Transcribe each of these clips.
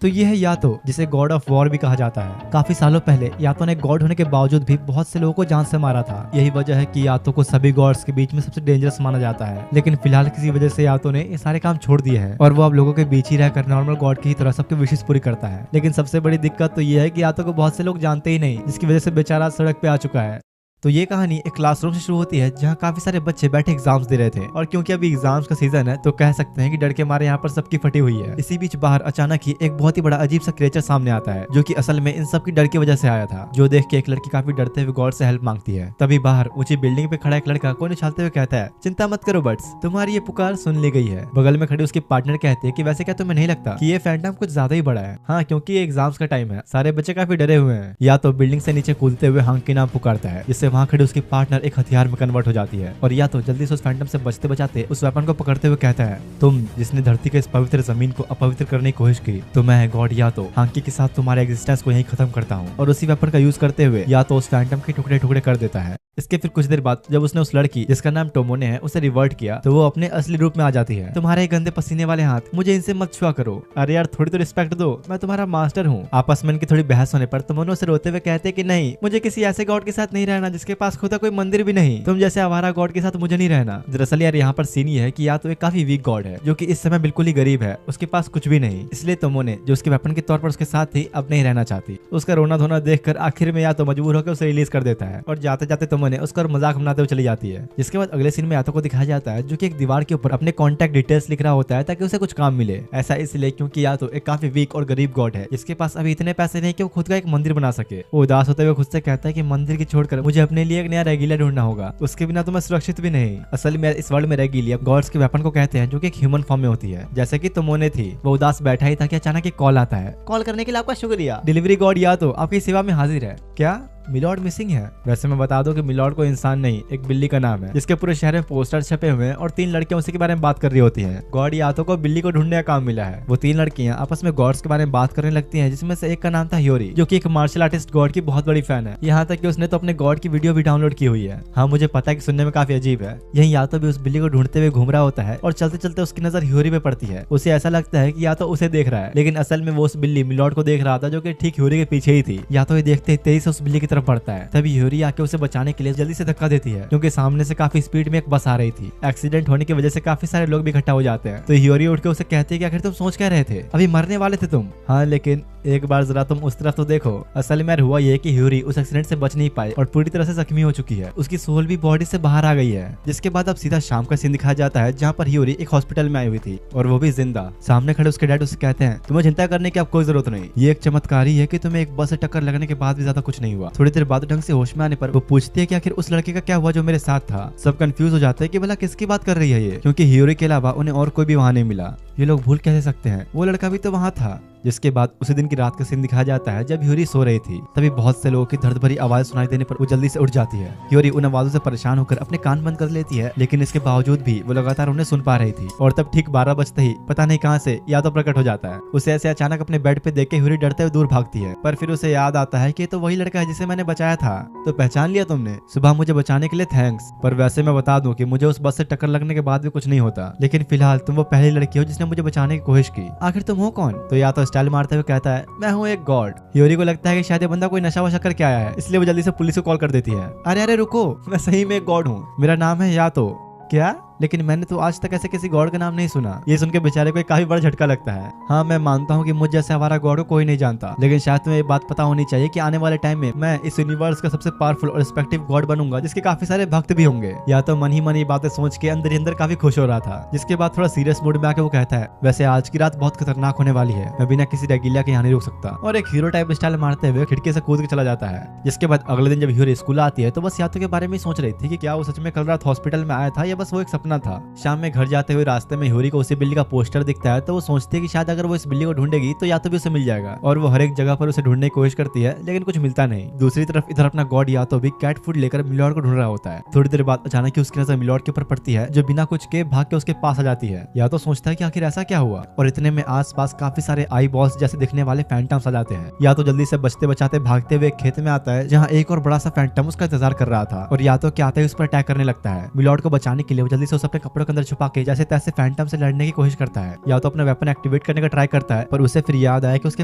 तो ये है यातो, जिसे गॉड ऑफ वॉर भी कहा जाता है। काफी सालों पहले यातो ने गॉड होने के बावजूद भी बहुत से लोगों को जान से मारा था। यही वजह है कि यातो को सभी गॉड्स के बीच में सबसे डेंजरस माना जाता है। लेकिन फिलहाल किसी वजह से यातो ने ये सारे काम छोड़ दिए हैं और वो अब लोगों के बीच ही रहकर नॉर्मल गॉड की तरह सबके विशेष पूरी करता है। लेकिन सबसे बड़ी दिक्कत तो ये है कि यातो को बहुत से लोग जानते ही नहीं, जिसकी वजह से बेचारा सड़क पे आ चुका है। तो ये कहानी एक क्लासरूम से शुरू होती है जहाँ काफी सारे बच्चे बैठे एग्जाम्स दे रहे थे और क्योंकि अभी एग्जाम्स का सीजन है तो कह सकते हैं कि डर के मारे यहाँ पर सबकी फटी हुई है। इसी बीच बाहर अचानक ही एक बहुत ही बड़ा अजीब सा क्रिएचर सामने आता है जो कि असल में इन सब की डर की वजह से आया था। जो देख के एक लड़की काफी डरते हुए गॉड से हेल्प मांगती है। तभी बाहर ऊंची बिल्डिंग पे खड़ा एक लड़का कोई उछालते हुए कहता है, चिंता मत करो बट्स, तुम्हारी ये पुकार सुन ली गई है। बगल में खड़े उसके पार्टनर कहते हैं कि वैसे क्या तुम्हें नहीं लगता कि ये फैंटम कुछ ज्यादा ही बड़ा है? हाँ, क्योंकि ये एग्जाम्स का टाइम है, सारे बच्चे काफी डरे हुए हैं। या तो बिल्डिंग से नीचे कूदते हुए हांग के नाम पुकारता है, जिससे वहाँ खड़े उसकी पार्टनर एक हथियार में कन्वर्ट हो जाती है। और या तो जल्दी से उस फैंटम से बचते बचाते उस वेपन को पकड़ते हुए कहता है, तुम जिसने धरती के इस पवित्र जमीन को अपवित्र करने की कोशिश की, तो मैं गॉड या तो हांकी के साथ तुम्हारे एग्जिस्टेंस को यहीं खत्म करता हूँ। और उसी वेपन का यूज करते हुए या तो उस फैंटम के टुकड़े टुकड़े कर देता है। इसके फिर कुछ देर बाद जब उसने उस लड़की जिसका नाम टोमोने है उसे रिवर्ट किया तो वो अपने असली रूप में आ जाती है। तुम्हारे गंदे पसीने वाले हाथ, मुझे इनसे मत छुआ करो। अरे यार थोड़ी तो रिस्पेक्ट दो, मैं तुम्हारा मास्टर हूँ। आपस में इनकी थोड़ी बहस होने पर टोमोने उसे रोते हुए कहते कि नहीं, मुझे किसी ऐसे गॉड के साथ नहीं रहना जिसके पास खुदा कोई मंदिर भी नहीं। तुम जैसे आवारा गॉड के साथ मुझे नहीं रहना। दरअसल यार यहाँ पर सीन ये है कि या तो एक काफी वीक गॉड है जो कि इस समय बिल्कुल ही गरीब है, उसके पास कुछ भी नहीं। इसलिए टोमोने जो उसके वेपन के तौर पर उसके साथ थी अब नहीं रहना चाहती। उसका रोना धोना देखकर आखिर में या तो मजबूर होकर उसे रिलीज कर देता है और जाते जाते टोमोने उसका मजाक बनाते हुए चली जाती है। जिसके बाद अगले सीन में यातो को दिखाया जाता है जो कि एक दीवार के ऊपर अपने कॉन्टैक्ट डिटेल्स लिख रहा होता है ताकि उसे कुछ काम मिले। ऐसा इसलिए क्योंकि यातो एक काफी वीक और गरीब गॉड है, जिसके पास अभी इतने पैसे नहीं कि वो खुद का एक मंदिर बना सके। वो उदास होते हुए खुद से कहता है कि मंदिर की छोड़कर मुझे अपने लिए एक नया रेगिलिया ढूंढना होगा, उसके बिना तो मैं सुरक्षित भी नहीं। असल में इस वर्ल्ड में रेगिलिया गॉड्स के वेपन को कहते हैं जो कि एक ह्यूमन फॉर्म में होती है, जैसे कि टोमोने थी। वो उदास बैठा ही था कि अचानक एक कॉल आता है। कॉल करने के लिए आपका शुक्रिया, डिलीवरी गॉड या तो आपकी सेवा में हाजिर है। क्या मिलॉर्ड मिसिंग है? वैसे मैं बता दूं कि मिलॉर्ड को इंसान नहीं एक बिल्ली का नाम है, जिसके पूरे शहर में पोस्टर छपे हुए हैं और 3 लड़कियां उसी के बारे में बात कर रही होती हैं। गॉड यातो को बिल्ली को ढूंढने का काम मिला है। वो 3 लड़कियां आपस में गॉड्स के बारे में बात करने लगती हैं, जिसमें से एक का नाम था ह्योरी, जो कि एक मार्शल आर्टिस्ट गॉड की बहुत बड़ी फैन है। यहाँ तक कि उसने तो अपने गॉड की वीडियो भी डाउनलोड की हुई है। हाँ, मुझे पता है कि सुनने में काफी अजीब है। यही यातो भी उस बिल्ली को ढूंढते हुए घूम रहा होता है और चलते चलते उसकी नजर ह्योरी पे पड़ती है। उसे ऐसा लगता है कि या तो उसे देख रहा है, लेकिन असल में वो उस बिल्ली मिलॉर्ड को देख रहा था जो कि ठीक ह्योरी के पीछे ही थी। या तो ये देखते ही तेजी से उस बिल्ली की तरफ बढ़ता है। तभी ह्योरी आके उसे बचाने के लिए जल्दी से धक्का देती है, क्योंकि सामने से काफी स्पीड में एक बस आ रही थी। एक्सीडेंट होने की वजह से काफी सारे लोग भी इकट्ठा हो जाते हैं। तो ह्योरी उठ के उसे कहती है कि आखिर तुम सोच क्या रहे थे? अभी मरने वाले थे तुम। हाँ, लेकिन एक बार जरा तुम उस तरफ तो देखो। असल में हुआ ये कि ह्योरी उस एक्सीडेंट से बच नहीं पाई और पूरी तरह से जख्मी हो चुकी है। उसकी सोल भी बॉडी से बाहर आ गई है। जिसके बाद अब सीधा शाम का सीन दिखाया जाता है जहाँ पर ह्योरी एक हॉस्पिटल में आई हुई थी और वो भी जिंदा। सामने खड़े उसके डैड उसे कहते हैं, तुम्हें चिंता करने की अब कोई जरूरत नहीं। ये एक चमत्कार ही है कि तुम्हें एक बस से टक्कर लगने के बाद भी ज्यादा कुछ नहीं हुआ। थोड़ी देर बाद ढंग से होश में आने पर वो पूछती है कि आखिर उस लड़के का क्या हुआ जो मेरे साथ था। सब कंफ्यूज हो जाते हैं कि भला किसकी बात कर रही है ये, क्योंकि ह्योरी के अलावा उन्हें और कोई भी वहां नहीं मिला। ये लोग भूल कैसे सकते हैं, वो लड़का भी तो वहां था। जिसके बाद उसी दिन की रात का सीन दिखाया जाता है जब ह्योरी सो रही थी। तभी बहुत से लोगों की दर्द भरी आवाज सुनाई देने पर वो जल्दी से उठ जाती है। ह्योरी उन आवाजों से परेशान होकर अपने कान बंद कर लेती है, लेकिन इसके बावजूद भी वो लगातार उन्हें सुन पा रही थी। और तब ठीक 12 बजते ही पता नहीं कहां से या तो प्रकट हो जाता है। उसे ऐसे अचानक अपने बेड पे देख के ह्योरी डरते हुए दूर भागती है, पर फिर उसे याद आता है कि तो वही लड़का है जिसे मैंने बचाया था। तो पहचान लिया तुमने? सुबह मुझे बचाने के लिए थैंक्स। पर वैसे मैं बता दूं कि मुझे उस बस से टक्कर लगने के बाद भी कुछ नहीं होता, लेकिन फिलहाल तुम वो पहली लड़की हो जिसने मुझे बचाने की कोशिश की। आखिर तुम हो कौन? तो या तो स्टाइल मारते हुए कहता है, मैं हूँ एक गॉड। ह्योरी को लगता है कि शायद ये बंदा कोई नशा वशा करके आया है, इसलिए वो जल्दी से पुलिस को कॉल कर देती है। अरे अरे रुको, मैं सही में एक गॉड हूँ, मेरा नाम है या तो। क्या? लेकिन मैंने तो आज तक ऐसे किसी गॉड का नाम नहीं सुना। ये सुन के बेचारे को काफी बड़ा झटका लगता है। हाँ, मैं मानता हूँ कि मुझ जैसे हमारा गॉड को कोई नहीं जानता, लेकिन शायद तुम्हें ये बात पता होनी चाहिए कि आने वाले टाइम में मैं इस यूनिवर्स का सबसे पावरफुल और रिस्पेक्टिव गॉड बनूंगा, जिसके काफी सारे भक्त भी होंगे। या तो मन ही मन ये बातें सोच के अंदर ही अंदर काफी खुश हो रहा था। जिसके बाद थोड़ा सीरियस मूड में आके वो कहता है, वैसे आज की रात बहुत खतरनाक होने वाली है, मैं बिना किसी रेगिलिया के यहाँ नहीं रुक सकता। और एक हीरो टाइप स्टाइल मारते हुए खिड़की से कूद के चला जाता है। जिसके बाद अगले दिन जब ह्योरी स्कूल आती है तो बस यातो के बारे में सोच रही थी कि क्या वो सच में कल रात हॉस्पिटल में आया था या बस वो एक सपना था। शाम घर जाते हुए रास्ते में ह्योरी को उसी बिल्ली का पोस्टर दिखता है, तो वो सोचती है कि शायद अगर वो इस बिल्ली को ढूंढेगी तो या तो भी उसे मिल जाएगा। और वो हर एक जगह पर उसे ढूंढने की कोशिश करती है, लेकिन कुछ मिलता नहीं। दूसरी तरफ इधर अपना गॉड या तो भी कैट फूड लेकर मिलॉर्ड को ढूंढ रहा होता है। थोड़ी देर बाद अचानक ही उसकी नजर मिलॉर्ड के ऊपर पड़ती है, जो बिना कुछ के भाग के उसके पास आ जाती है। या तो सोचता है कि आखिर ऐसा क्या हुआ, और इतने में आसपास काफी सारे आई बॉल्स जैसे दिखने वाले फैंटम्स आ जाते हैं। या तो जल्दी से बचते बचाते भागते हुए खेत में आता है, जहाँ एक और बड़ा सा फैंटम उसका इंतजार कर रहा था। और या तो क्या आता है उस पर अटैक करने लगता है। मिलॉर्ड को बचाने के लिए वो जल्दी से से उसे अपने कपड़ों के अंदर छुपा के जैसे तैसे फैंटम से लड़ने की कोशिश करता है, या तो अपना वेपन एक्टिवेट करने का ट्राई करता है, पर उसे फिर याद आया कि उसके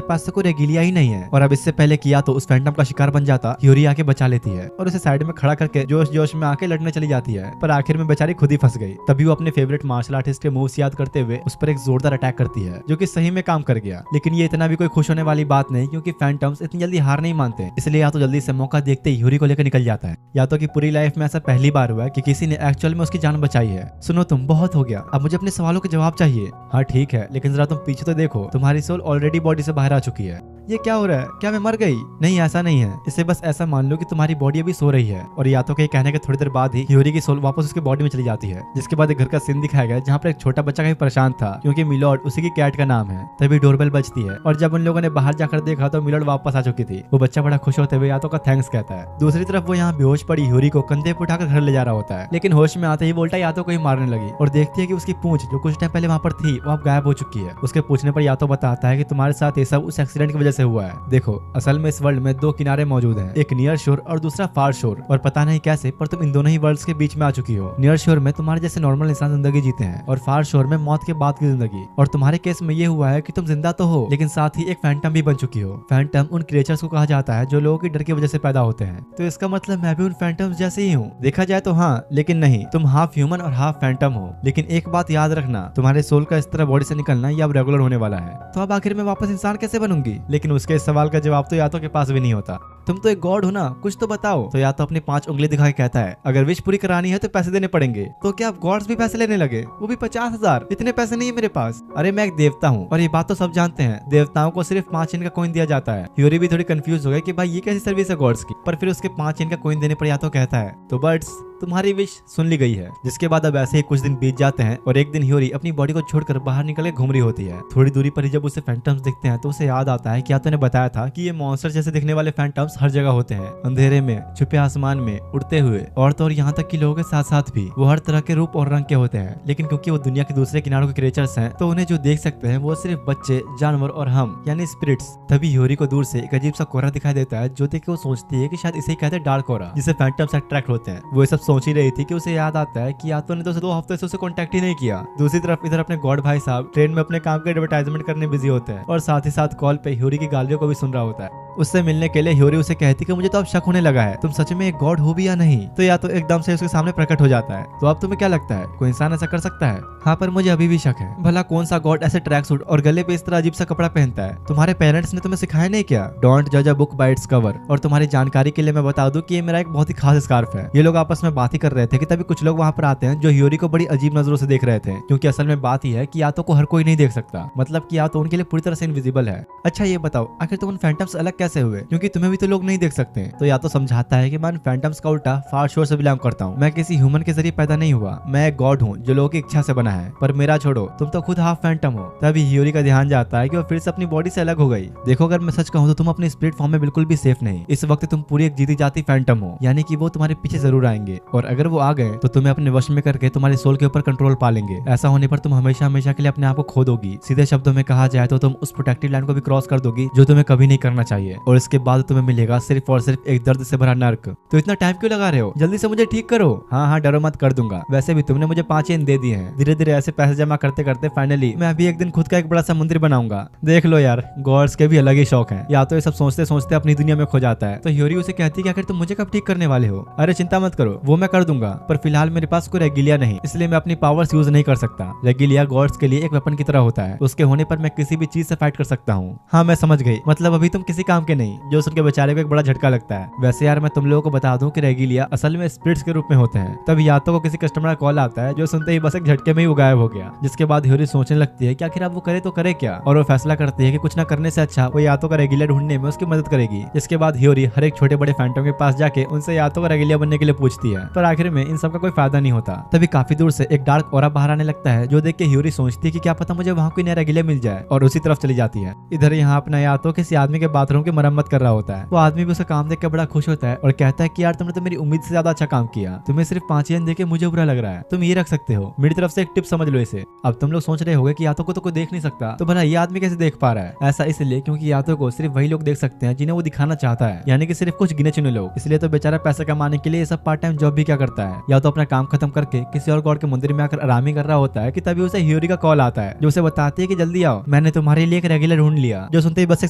पास तो कोई रेगिलिया ही नहीं है। और अब इससे पहले किया तो उस फैंटम का शिकार बन जाता, ह्यूरी आके बचा लेती है और उसे साइड में खड़ा करके जोश जोश में आके लड़ने चली जाती है, पर आखिर में बेचारी खुद ही फंस गई। तभी वो अपने फेवरेट मार्शल आर्टिस्ट के मूव्स याद करते हुए उस पर एक जोरदार अटैक करती है, जो कि सही में काम कर गया। लेकिन ये इतना भी कोई खुश होने वाली बात नहीं, क्योंकि फैंटम्स इतनी जल्दी हार नहीं मानते, इसलिए या तो जल्दी से मौका देखते ही ह्यूरी को लेकर निकल जाता है, या तो कि पूरी लाइफ में ऐसा पहली बार हुआ है कि किसी ने एक्चुअल में उसकी जान बचाई है। सुनो तुम, बहुत हो गया, अब मुझे अपने सवालों के जवाब चाहिए। हाँ ठीक है, लेकिन जरा तुम पीछे तो देखो, तुम्हारी सोल ऑलरेडी बॉडी से बाहर आ चुकी है। ये क्या हो रहा है? क्या मैं मर गई? नहीं, ऐसा नहीं है। इसे बस ऐसा मान लो कि तुम्हारी बॉडी अभी सो रही है। और या तो के कहने के थोड़ी देर बाद ही ह्यूरी की सोल वापस उसके बॉडी में चली जाती है, जिसके बाद एक घर का सीन दिखाया गया जहाँ पर एक छोटा बच्चा काफी परेशान था, क्योंकि मिलॉर्ड उसी की कैट का नाम है। तभी डोरबेल बजती है और जब उन लोगों ने बाहर जाकर देखा तो मिलॉर्ड वापस आ चुकी थी। वो बच्चा बड़ा खुश होते हुए या तो का थैंक्स कहता है। दूसरी तरफ वो यहाँ बेहोश पड़ी ह्यूरी को कंधे पर उठाकर घर ले जा रहा होता है, लेकिन होश में आते ही वो उल्टा यातो को ही मारने लगी और देखती है कि उसकी पूंछ जो कुछ टाइम पहले वहाँ पर थी वो अब गायब हो चुकी है। उसके पूछने पर यातो बताता है कि तुम्हारे साथ ये सब उस एक्सीडेंट की वजह से हुआ है। देखो, असल में इस वर्ल्ड में दो किनारे मौजूद हैं, एक नियर शोर और दूसरा फार शोर, और पता नहीं कैसे पर तुम इन दोनों ही वर्ल्ड्स के बीच में आ चुकी हो। नियर शोर में तुम्हारे जैसे नॉर्मल इंसान जिंदगी जीते हैं और फार शोर में मौत के बाद की जिंदगी। और तुम्हारे केस में ये हुआ है कि तुम जिंदा तो हो, लेकिन साथ ही एक फैंटम भी बन चुकी हो। फैंटम उन क्रिएचर्स को कहा जाता है जो लोगों की डर की वजह से पैदा होते हैं। तो इसका मतलब मैं भी उन फैंटम्स जैसे ही हूँ। देखा जाए तो हाँ, लेकिन नहीं, तुम हाफ ह्यूमन और हाफ फैंटम हो। लेकिन एक बात याद रखना, तुम्हारे सोल का इस तरह बॉडी से निकलना ये अब रेगुलर होने वाला है। तो अब आखिर में वापस इंसान कैसे बनूंगी? लेकिन उसके इस सवाल का जवाब तो यातो के पास भी नहीं होता। तुम तो एक गॉड हो ना, कुछ तो बताओ। तो या तो अपनी 5 उंगली दिखा के कहता है, अगर विश पूरी करानी है तो पैसे देने पड़ेंगे। तो क्या अब गॉड्स भी पैसे लेने लगे? वो भी 50,000? इतने पैसे नहीं है मेरे पास। अरे मैं एक देवता हूँ और ये बात तो सब जानते हैं, देवताओं को सिर्फ 5 इनका कॉइन दिया जाता है। ह्यूरी भी थोड़ी कंफ्यूज हो गई कि भाई ये कैसी सर्विस है गॉड्स की, पर फिर उसके 5 इनका कॉइन देने पर या तो कहता है, तो बर्ड्स तुम्हारी विश सुन ली गई है। जिसके बाद अब ऐसे ही कुछ दिन बीत जाते हैं और एक दिन ह्यूरी अपनी बॉडी को छोड़कर बाहर निकल के घूम रही होती है। थोड़ी दूरी पर ही जब उसे फैंटम्स दिखते हैं तो उसे याद आता है कि यातो ने बताया था कि ये मॉन्स्टर जैसे दिखने वाले फैंटम्स हर जगह होते हैं, अंधेरे में, छुपे आसमान में, उड़ते हुए, और तो और यहाँ तक कि लोगों के साथ साथ भी वो हर तरह के रूप और रंग के होते हैं। लेकिन क्योंकि वो दुनिया के दूसरे किनारों के क्रिएचर्स हैं, तो उन्हें जो देख सकते हैं वो सिर्फ बच्चे, जानवर और हम यानी स्पिरिट्स। तभी ह्यूरी को दूर से एक अजीब सा कोहरा दिखाई देता है, जो देख के वो सोचती है कि शायद इसे ही कहते हैं डार्क कोहरा, जिसे फैंटम्स अट्रैक्ट होते हैं। वो ये सब सोच ही रही थी कि उसे याद आता है कि यातो ने तो 2 हफ्ते से उसे कांटेक्ट ही नहीं किया। दूसरी तरफ इधर अपने गॉड भाई साहब ट्रेन में अपने काम के एडवर्टाइजमेंट करने बिजी होते हैं और साथ ही साथ कॉल पे ह्यूरी की गालियों को भी सुन रहा होता है। उससे मिलने के लिए ह्यूरी उसे कहती कि मुझे तो अब शक होने लगा है, तुम सच में एक गॉड हो भी या नहीं। तो या तो एकदम से उसके सामने प्रकट हो जाता है। तो अब तुम्हें क्या लगता है, कोई इंसान ऐसा कर सकता है? हाँ, पर मुझे अभी भी शक है। भला कौन सा गॉड ऐसे ट्रैक सूट और गले पे इस तरह अजीब सा कपड़ा पहनता है? तुम्हारे पेरेंट्स ने तुम्हें सिखाया नहीं क्या? डोंट जज a book by its cover. और तुम्हारी जानकारी के लिए मैं बता दूं कि ये मेरा एक बहुत ही खास स्कार्फ है। ये लोग आपस में बात ही कर रहे थे कि तभी कुछ लोग वहाँ पर आते हैं जो ह्यूरी को बड़ी अजीब नजरों से देख रहे थे, क्योंकि असल में बात यह है कि यातो को हर कोई नहीं देख सकता, मतलब कि यातो उनके लिए पूरी तरह से इनविजिबल है। अच्छा ये बताओ, आखिर तुम उन फैंटम्स अलग कैसे हुए, क्योंकि तुम्हें भी तो लोग नहीं देख सकते? तो यातो समझाता है कि मैं फैंटम्स का उल्टा फार शोर से बिलोंग करता हूँ। मैं किसी ह्यूमन के जरिए पैदा नहीं हुआ, मैं एक गॉड हूँ जो लोगों की इच्छा से बना है। पर मेरा छोड़ो, तुम तो खुद हाफ फैंटम हो। तभी ह्यूरी का ध्यान जाता है कि वो फिर से अपनी बॉडी से अलग हो गई। देखो, अगर मैं सच कहूँ तो तुम अपने स्पिरिट फॉर्म में बिल्कुल भी सेफ नहीं। इस वक्त तुम पूरी एक जीती जाती फैंटम हो, यानी कि वो तुम्हारे पीछे जरूर आएंगे, और अगर वो आ गए तो तुम्हें अपने वश में करके तुम्हारे सोल के ऊपर कंट्रोल पा लेंगे। ऐसा होने पर तुम हमेशा हमेशा के लिए अपने आप को खो दोगी। सीधे शब्दों में कहा जाए तो तुम उस प्रोटेक्टेड लाइन को भी क्रॉस कर दोगी जो तुम्हें कभी नहीं करना चाहिए, और इसके बाद तुम्हें मिलेगा सिर्फ और सिर्फ एक दर्द से भरा नर्क। तो इतना टाइम क्यों लगा रहे हो? जल्दी से मुझे ठीक करो। हाँ हाँ, डरो मत, कर दूंगा। वैसे भी तुमने मुझे 5 येन दे दिए हैं। धीरे धीरे ऐसे पैसे जमा करते करते फाइनली मैं अभी एक दिन खुद का एक बड़ा सा मंदिर बनाऊंगा। देख लो यार, गॉड्स के भी अलग ही शौक है। या तो ये सब सोचते सोचते अपनी दुनिया में खो जाता है। तो ह्यूरी उसे कहती है कि आखिर तुम मुझे कब ठीक करने वाले हो? अरे चिंता मत करो, वो मैं कर दूंगा, पर फिलहाल मेरे पास कोई रेगिलिया नहीं, इसलिए मैं अपनी पावर्स यूज नहीं कर सकता। रेगिलिया गॉड्स के लिए एक वेपन की तरह होता है, उसके होने पर मैं किसी भी चीज से फाइट कर सकता हूँ। हाँ मैं समझ गई, मतलब अभी तुम किसी काम के नहीं, जो सुन के बेचारे को एक बड़ा झटका लगता है। वैसे यार मैं तुम लोगों को बता दूं कि रेगिलिया असल में स्पिरिट्स के रूप में होते हैं। तब यातो को किसी कस्टमर का कॉल आता है, जो सुनते ही बस एक झटके में ही वो गायब हो गया। जिसके बाद ह्यूरी सोचने लगती है कि आखिर अब वो करे तो करे क्या, और वो फैसला करती है कि कुछ न करने से अच्छा वो यातो का रेगिलिया ढूंढने में उसकी मदद करेगी। जिसके बाद ह्यूरी हर एक छोटे बड़े फैंटम के पास जाके उनसे यातो का रेगिलिया बनने के लिए पूछती है, पर आखिर में इन सब का कोई फायदा नहीं होता। तभी काफी दूर से एक डार्क ऑरा बाहर आने लगता है, जो देख के ह्यूरी सोचती है कि क्या पता मुझे वहाँ कोई नया रेगिलिया मिल जाए, और उसी तरफ चली जाती है। इधर यहाँ अपना यातो किसी आदमी के बाथरूम की मरम्मत कर रहा होता है। वो आदमी भी उसका काम देख के बड़ा खुश होता है और कहता है कि यार तुमने तो मेरी उम्मीद से ज्यादा अच्छा काम किया, तुम्हें सिर्फ 5 येन देके मुझे बुरा लग रहा है, तुम ये रख सकते हो, मेरी तरफ से एक टिप समझ लो इसे। अब तुम लोग सोच रहे होगे कि यातो को तो कोई देख नहीं सकता, तो भला ये आदमी कैसे देख पा रहा है? ऐसा इसलिए क्योंकि यातो को सिर्फ वही लोग देख सकते हैं जिन्हें वो दिखाना चाहता है, यानी कि सिर्फ कुछ गिने चुने लोग। इसलिए तो बेचारा पैसा कमाने के लिए सब पार्ट टाइम जॉब अब भी क्या करता है, या तो अपना काम खत्म करके किसी और गॉड के मंदिर में आकर आराम ही कर रहा होता है कि तभी उसे ह्यूरी का कॉल आता है जो उसे बताती है कि जल्दी आओ, मैंने तुम्हारे लिए एक रेगुलर ढूंढ लिया। जो सुनते ही बस एक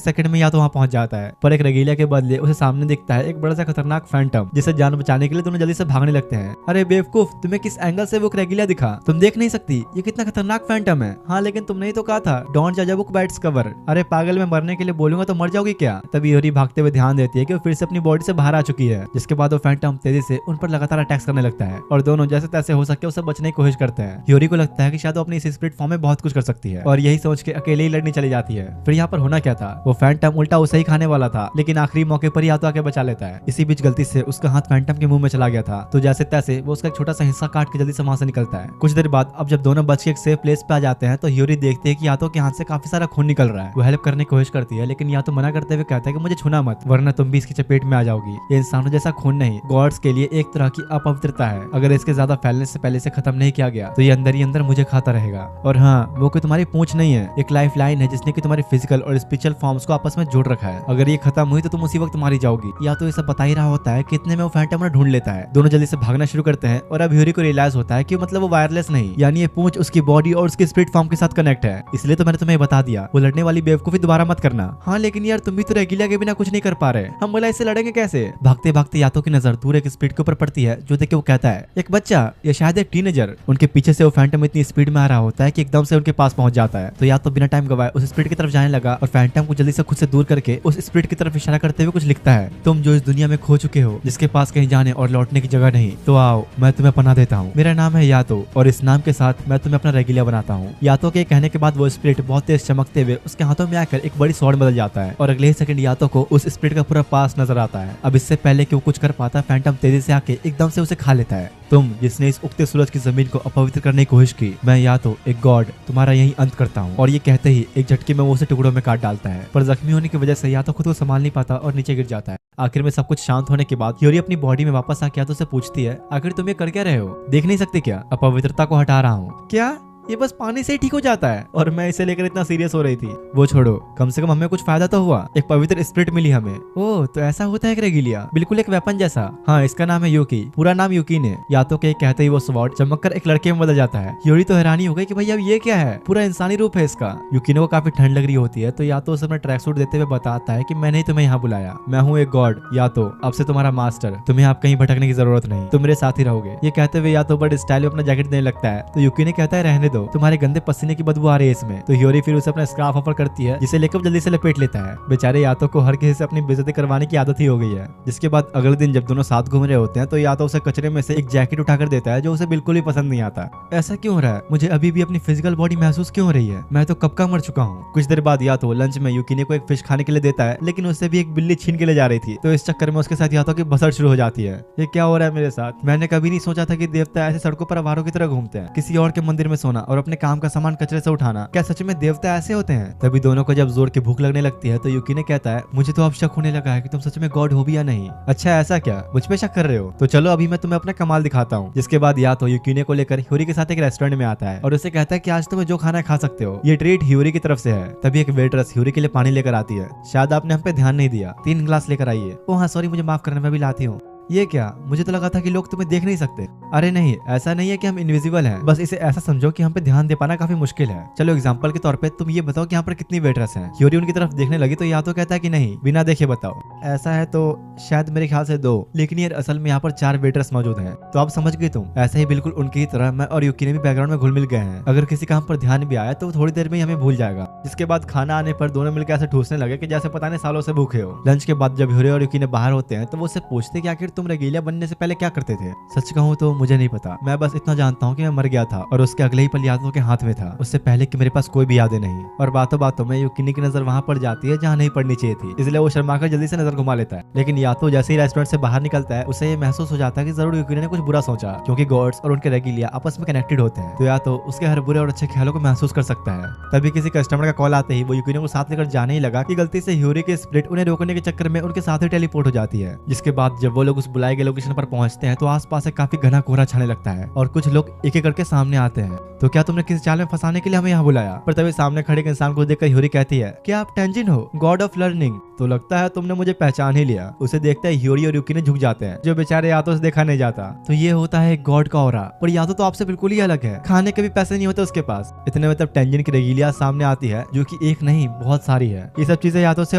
सेकंड में या तो वहाँ पहुंच जाता है, पर एक रेगुलर के बदले उसे सामने दिखता है एक बड़ा सा खतरनाक फैंटम, जिसे जान बचाने के लिए दोनों जल्दी से भागने लगते हैं। अरे बेवकूफ, तुम्हें किस एंगल से वो रेगुलर दिखा, तुम देख नहीं सकती, ये कितना खतरनाक फैंटम है। हाँ लेकिन तुमने ही तो कहा था डोंट जज a book by its cover. अरे पागल, मैं मरने के लिए बोलूंगा तो मर जाओगी क्या। तभी ह्यूरी भागते हुए ध्यान देती है कि वो फिर से अपनी बॉडी से बाहर आ चुकी है, जिसके बाद वो फैंटम तेजी से उन पर लगातार अटैक्स करने लगता है और दोनों जैसे तैसे हो सके उसे बचने की कोशिश करते हैं। ह्यूरी को लगता है कि शायद वो अपनी इस स्पिरिट फॉर्म में बहुत कुछ कर सकती है और यही सोच के अकेले ही लड़ने चली जाती है। फिर यहाँ पर होना क्या था, वो फैंटम उल्टा उसे ही खाने वाला था, लेकिन आखिरी मौके पर ही या तो आके बचा लेता है। इसी बीच गलती से उसका हाथ फैंटम के मुंह में चला गया था, तो जैसे तैसे वो उसका एक छोटा सा हिस्सा काट के जल्दी से वहां से निकलता है। कुछ देर बाद अब जब दोनों बच के एक सेफ प्लेस पे आ जाते हैं तो ह्यूरी देखती है कि यातो के हाथ से काफी सारा खून निकल रहा है। वो हेल्प करने की कोशिश करती है, लेकिन यातो मना करते हुए कहता है कि मुझे छूना मत, वरना तुम भी इसकी चपेट में आ जाओगी। ये इंसानों जैसा खून नहीं, गॉड्स के लिए एक तरह की अपवित्रता है। अगर इसके ज्यादा फैलने से पहले से खत्म नहीं किया गया तो ये अंदर ही अंदर मुझे खाता रहेगा। और हाँ, वो कोई तुम्हारी पूंछ नहीं है, एक लाइफ लाइन है जिसने की तुम्हारी फिजिकल और स्पिरिचुअल फॉर्म्स को आपस में जोड़ रखा है। अगर ये खत्म हुई तो तुम उसी वक्त मारी जाओगी। या तो ये सब बता ही रहा होता है कि इतने में वो फैंटम उन्हें ढूंढ लेता है। दोनों जल्दी से भागना शुरू करते हैं और अब ह्यूरी को रियलाइज होता है कि मतलब वो वायरलेस नहीं, यानी ये पूंछ उसकी बॉडी और उसके स्पिरिट फॉर्म के साथ कनेक्ट है। इसलिए तो मैंने तुम्हें बता दिया, वो लड़ने वाली बेवकूफी दोबारा मत करना। हाँ लेकिन यार तुम भी तो रेगुलर के बिना कुछ नहीं कर पा रहे, हम बोला इससे लड़ेंगे कैसे। भागते भागते यातो की नजर दूर एक स्पिरिट के ऊपर पड़ती है जो देख के वो कहता है एक बच्चा या शायद एक टीनेजर। उनके पीछे से वो फैंटम इतनी स्पीड में आ रहा होता है कि एकदम से उनके पास पहुंच जाता है। तो या तो बिना टाइम गवाए उस स्पिरिट की तरफ जाने लगा और फैंटम को जल्दी से खुद से दूर करके उस स्पिरिट की तरफ इशारा करते हुए कुछ लिखता है, तुम जो इस दुनिया में खो चुके हो, जिसके पास कहीं जाने और लौटने की जगह नहीं, तो आओ मैं तुम्हें पनाह देता हूँ। मेरा नाम है यातो और इस नाम के साथ मैं तुम्हें अपना रेगुलर बनाता हूँ। यातो के कहने के बाद वो स्पिरिट बहुत तेज चमकते हुए उसके हाथों में आकर एक बड़ी स्वॉर्ड बदल जाता है और अगले ही सेकंड यातो को उस स्पिरिट का पूरा पास नजर आता है। अब इससे पहले कि वो कुछ कर पाता, फैंटम तेजी से आके एकदम से उसे खा लेता है। तुम जिसने इस उगते सूरज की जमीन को अपवित्र करने की कोशिश की, मैं या तो एक गॉड तुम्हारा यही अंत करता हूँ। और ये कहते ही एक झटके में वो उसे टुकड़ों में काट डालता है, पर जख्मी होने की वजह से या तो खुद को संभाल नहीं पाता और नीचे गिर जाता है। आखिर में सब कुछ शांत होने के बाद ह्यूरी अपनी बॉडी में वापस आके यातो से पूछती है, आखिर तुम ये कर क्या रहे हो, देख नहीं सकते क्या, अपवित्रता को हटा रहा हूँ। क्या ये बस पानी से ही ठीक हो जाता है? और मैं इसे लेकर इतना सीरियस हो रही थी। वो छोड़ो, कम से कम हमें कुछ फायदा तो हुआ, एक पवित्र स्पिरिट मिली हमें। ओह तो ऐसा होता है रेगिलिया, बिल्कुल एक वेपन जैसा। हाँ इसका नाम है यूकी, पूरा नाम यूकी ने। यातो के कहते ही वो स्वॉर्ड चमककर एक लड़के में बदल जाता है। ह्यूरी तो हैरानी हो गई कि भाई अब ये क्या है, पूरा इंसानी रूप है इसका। यूकी को काफी ठंड लग रही होती है तो यातो उसे अपना ट्रैक सूट देते हुए बताता है कि मैंने ही तुम्हें यहाँ बुलाया, मैं हूँ एक गॉड यातो, अब से तुम्हारा मास्टर, तुम्हें आप कहीं भटकने की जरूरत नहीं, तुम मेरे साथ ही रहोगे। ये कहते हुए यातो बड़े स्टाइल में अपना जैकेट देने लगता है तो यूकी ने कहता है रहने दो, तुम्हारे गंदे पसीने की बदबू आ रही है इसमें। तो ह्यूरी फिर उसे अपना स्कार्फ ऑफर करती है जिसे लेकर जल्दी से लपेट लेता है। बेचारे यातो को हर किसी से अपनी बेइज्जती करवाने की आदत ही हो गई है। जिसके बाद अगले दिन जब दोनों साथ घूम रहे होते हैं तो यातो उसे कचरे में से एक जैकेट उठाकर देता है जो उसे बिल्कुल भी पसंद नहीं आता। ऐसा क्यों हो रहा है, मुझे अभी भी अपनी फिजिकल बॉडी महसूस क्यों हो रही है, मैं तो कब का मर चुका हूँ। कुछ देर बाद यातो लंच में यूकी को एक फिश खाने के लिए देता है, लेकिन उससे भी एक बिल्ली छीन के ले जा रही थी। तो इस चक्कर में उसके साथ यातो की बसर शुरू हो जाती है। ये क्या हो रहा है मेरे साथ, मैंने कभी नहीं सोचा था कि देवता ऐसे सड़कों पर आवारों की तरह घूमते हैं। किसी और के मंदिर में सोना और अपने काम का सामान कचरे से उठाना, क्या सच में देवता ऐसे होते हैं। तभी दोनों को जब जोर की भूख लगने लगती है तो यूकी ने कहता है, मुझे तो अब शक होने लगा है कि तुम सच में गॉड हो भी या नहीं। अच्छा ऐसा क्या, मुझ पे शक कर रहे हो, तो चलो अभी मैं तुम्हें अपना कमाल दिखाता हूँ। जिसके बाद या तो यूकी को लेकर ह्यूरी के साथ एक रेस्टोरेंट में आता है और उसे कहता है कि आज तुम्हें जो खाना खा सकते हो, ये ट्रीट ह्यूरी की तरफ से है। तभी एक वेटरेस ह्यूरी के लिए पानी लेकर आती है, शायद आपने हम पे ध्यान नहीं दिया, 3 ग्लास लेकर आइए। ओ हाँ सॉरी, मुझे माफ करना, मैं भी लाती हूँ। ये क्या, मुझे तो लगा था कि लोग तुम्हें देख नहीं सकते। अरे नहीं, ऐसा नहीं है कि हम इनविजिबल हैं, बस इसे ऐसा समझो कि हम पे ध्यान दे पाना काफी मुश्किल है। चलो एग्जांपल के तौर पे तुम ये बताओ कि यहाँ पर कितनी वेटर्स हैं। ह्यूरी उनकी तरफ देखने लगी तो या तो कहता है कि नहीं, बिना देखे बताओ। ऐसा है तो शायद मेरे ख्याल से 2, लेकिन यार असल में यहाँ पर 4 वेटर्स मौजूद हैं। तो आप समझ गई तुम, ऐसे ही बिल्कुल उनकी ही तरह मैं और यूकी ने भी बैकग्राउंड में घुल मिल गए हैं। अगर किसी काम पर ध्यान भी आया तो थोड़ी देर में ही हमें भूल जाएगा। जिसके बाद खाना आने पर दोनों मिलकर ऐसे ठूसने लगे कि जैसे पता नहीं सालों से भूखे हो। लंच के बाद जब ह्यूरी और यूकी ने बाहर होते हैं तो वो उससे पूछते कि आखिर तुम रेगिलिया बनने से पहले क्या करते थे। सच कहूँ तो मुझे नहीं पता, मैं बस इतना जानता हूँ कि मैं मर गया था और उसके अगले ही पल यादों के हाथ में था, उससे पहले कि मेरे पास कोई भी यादें नहीं। और बातों बातों में यूकी की नजर वहां पड़ जाती है जहाँ नहीं पड़नी चाहिए थी, इसलिए वो शर्माकर जल्दी से नजर घुमा लेता है। लेकिन यातो जैसे ही रेस्टोरेंट से बाहर निकलता है उसे ये महसूस हो जाता है कि जरूर यूकी ने कुछ बुरा सोचा, क्योंकि गॉड्स और उनके रेगिलिया आपस में कनेक्टेड होते हैं। तो यातो उसके हर बुरे और अच्छे ख्यालों को महसूस कर सकता है। तभी किसी कस्टमर का कॉल आते ही वो यूकी को साथ लेकर जाने ही लगा कि गलती से ह्यूरी के स्पिरिट उन्हें रोकने के चक्कर में उनके साथ ही टेलीपोर्ट हो जाती है। जिसके बाद जब वो लोग उस बुलाए गए लोकेशन पर पहुंचते हैं तो आसपास एक काफी घना कोहरा छाने लगता है और कुछ लोग एक एक करके सामने आते हैं। तो क्या तुमने किसी चाल में फंसाने के लिए हमें यहाँ बुलाया? पर तभी सामने खड़े एक इंसान को देखकर ह्यूरी कहती है कि आप टेंजिन हो, गॉड ऑफ लर्निंग। तो लगता है तुमने मुझे पहचान ही लिया। उसे देखते ही ह्योरी और युकी ने झुक जाते हैं, जो बेचारे यातो से देखा नहीं जाता। तो ये होता है गॉड का ऑरा, पर यातो तो आपसे बिल्कुल ही अलग है, खाने के भी पैसे नहीं होते उसके पास। इतने में तब टेंजिन की रेगिलिया सामने आती है, जो कि एक नहीं बहुत सारी है। ये सब चीजें यातो से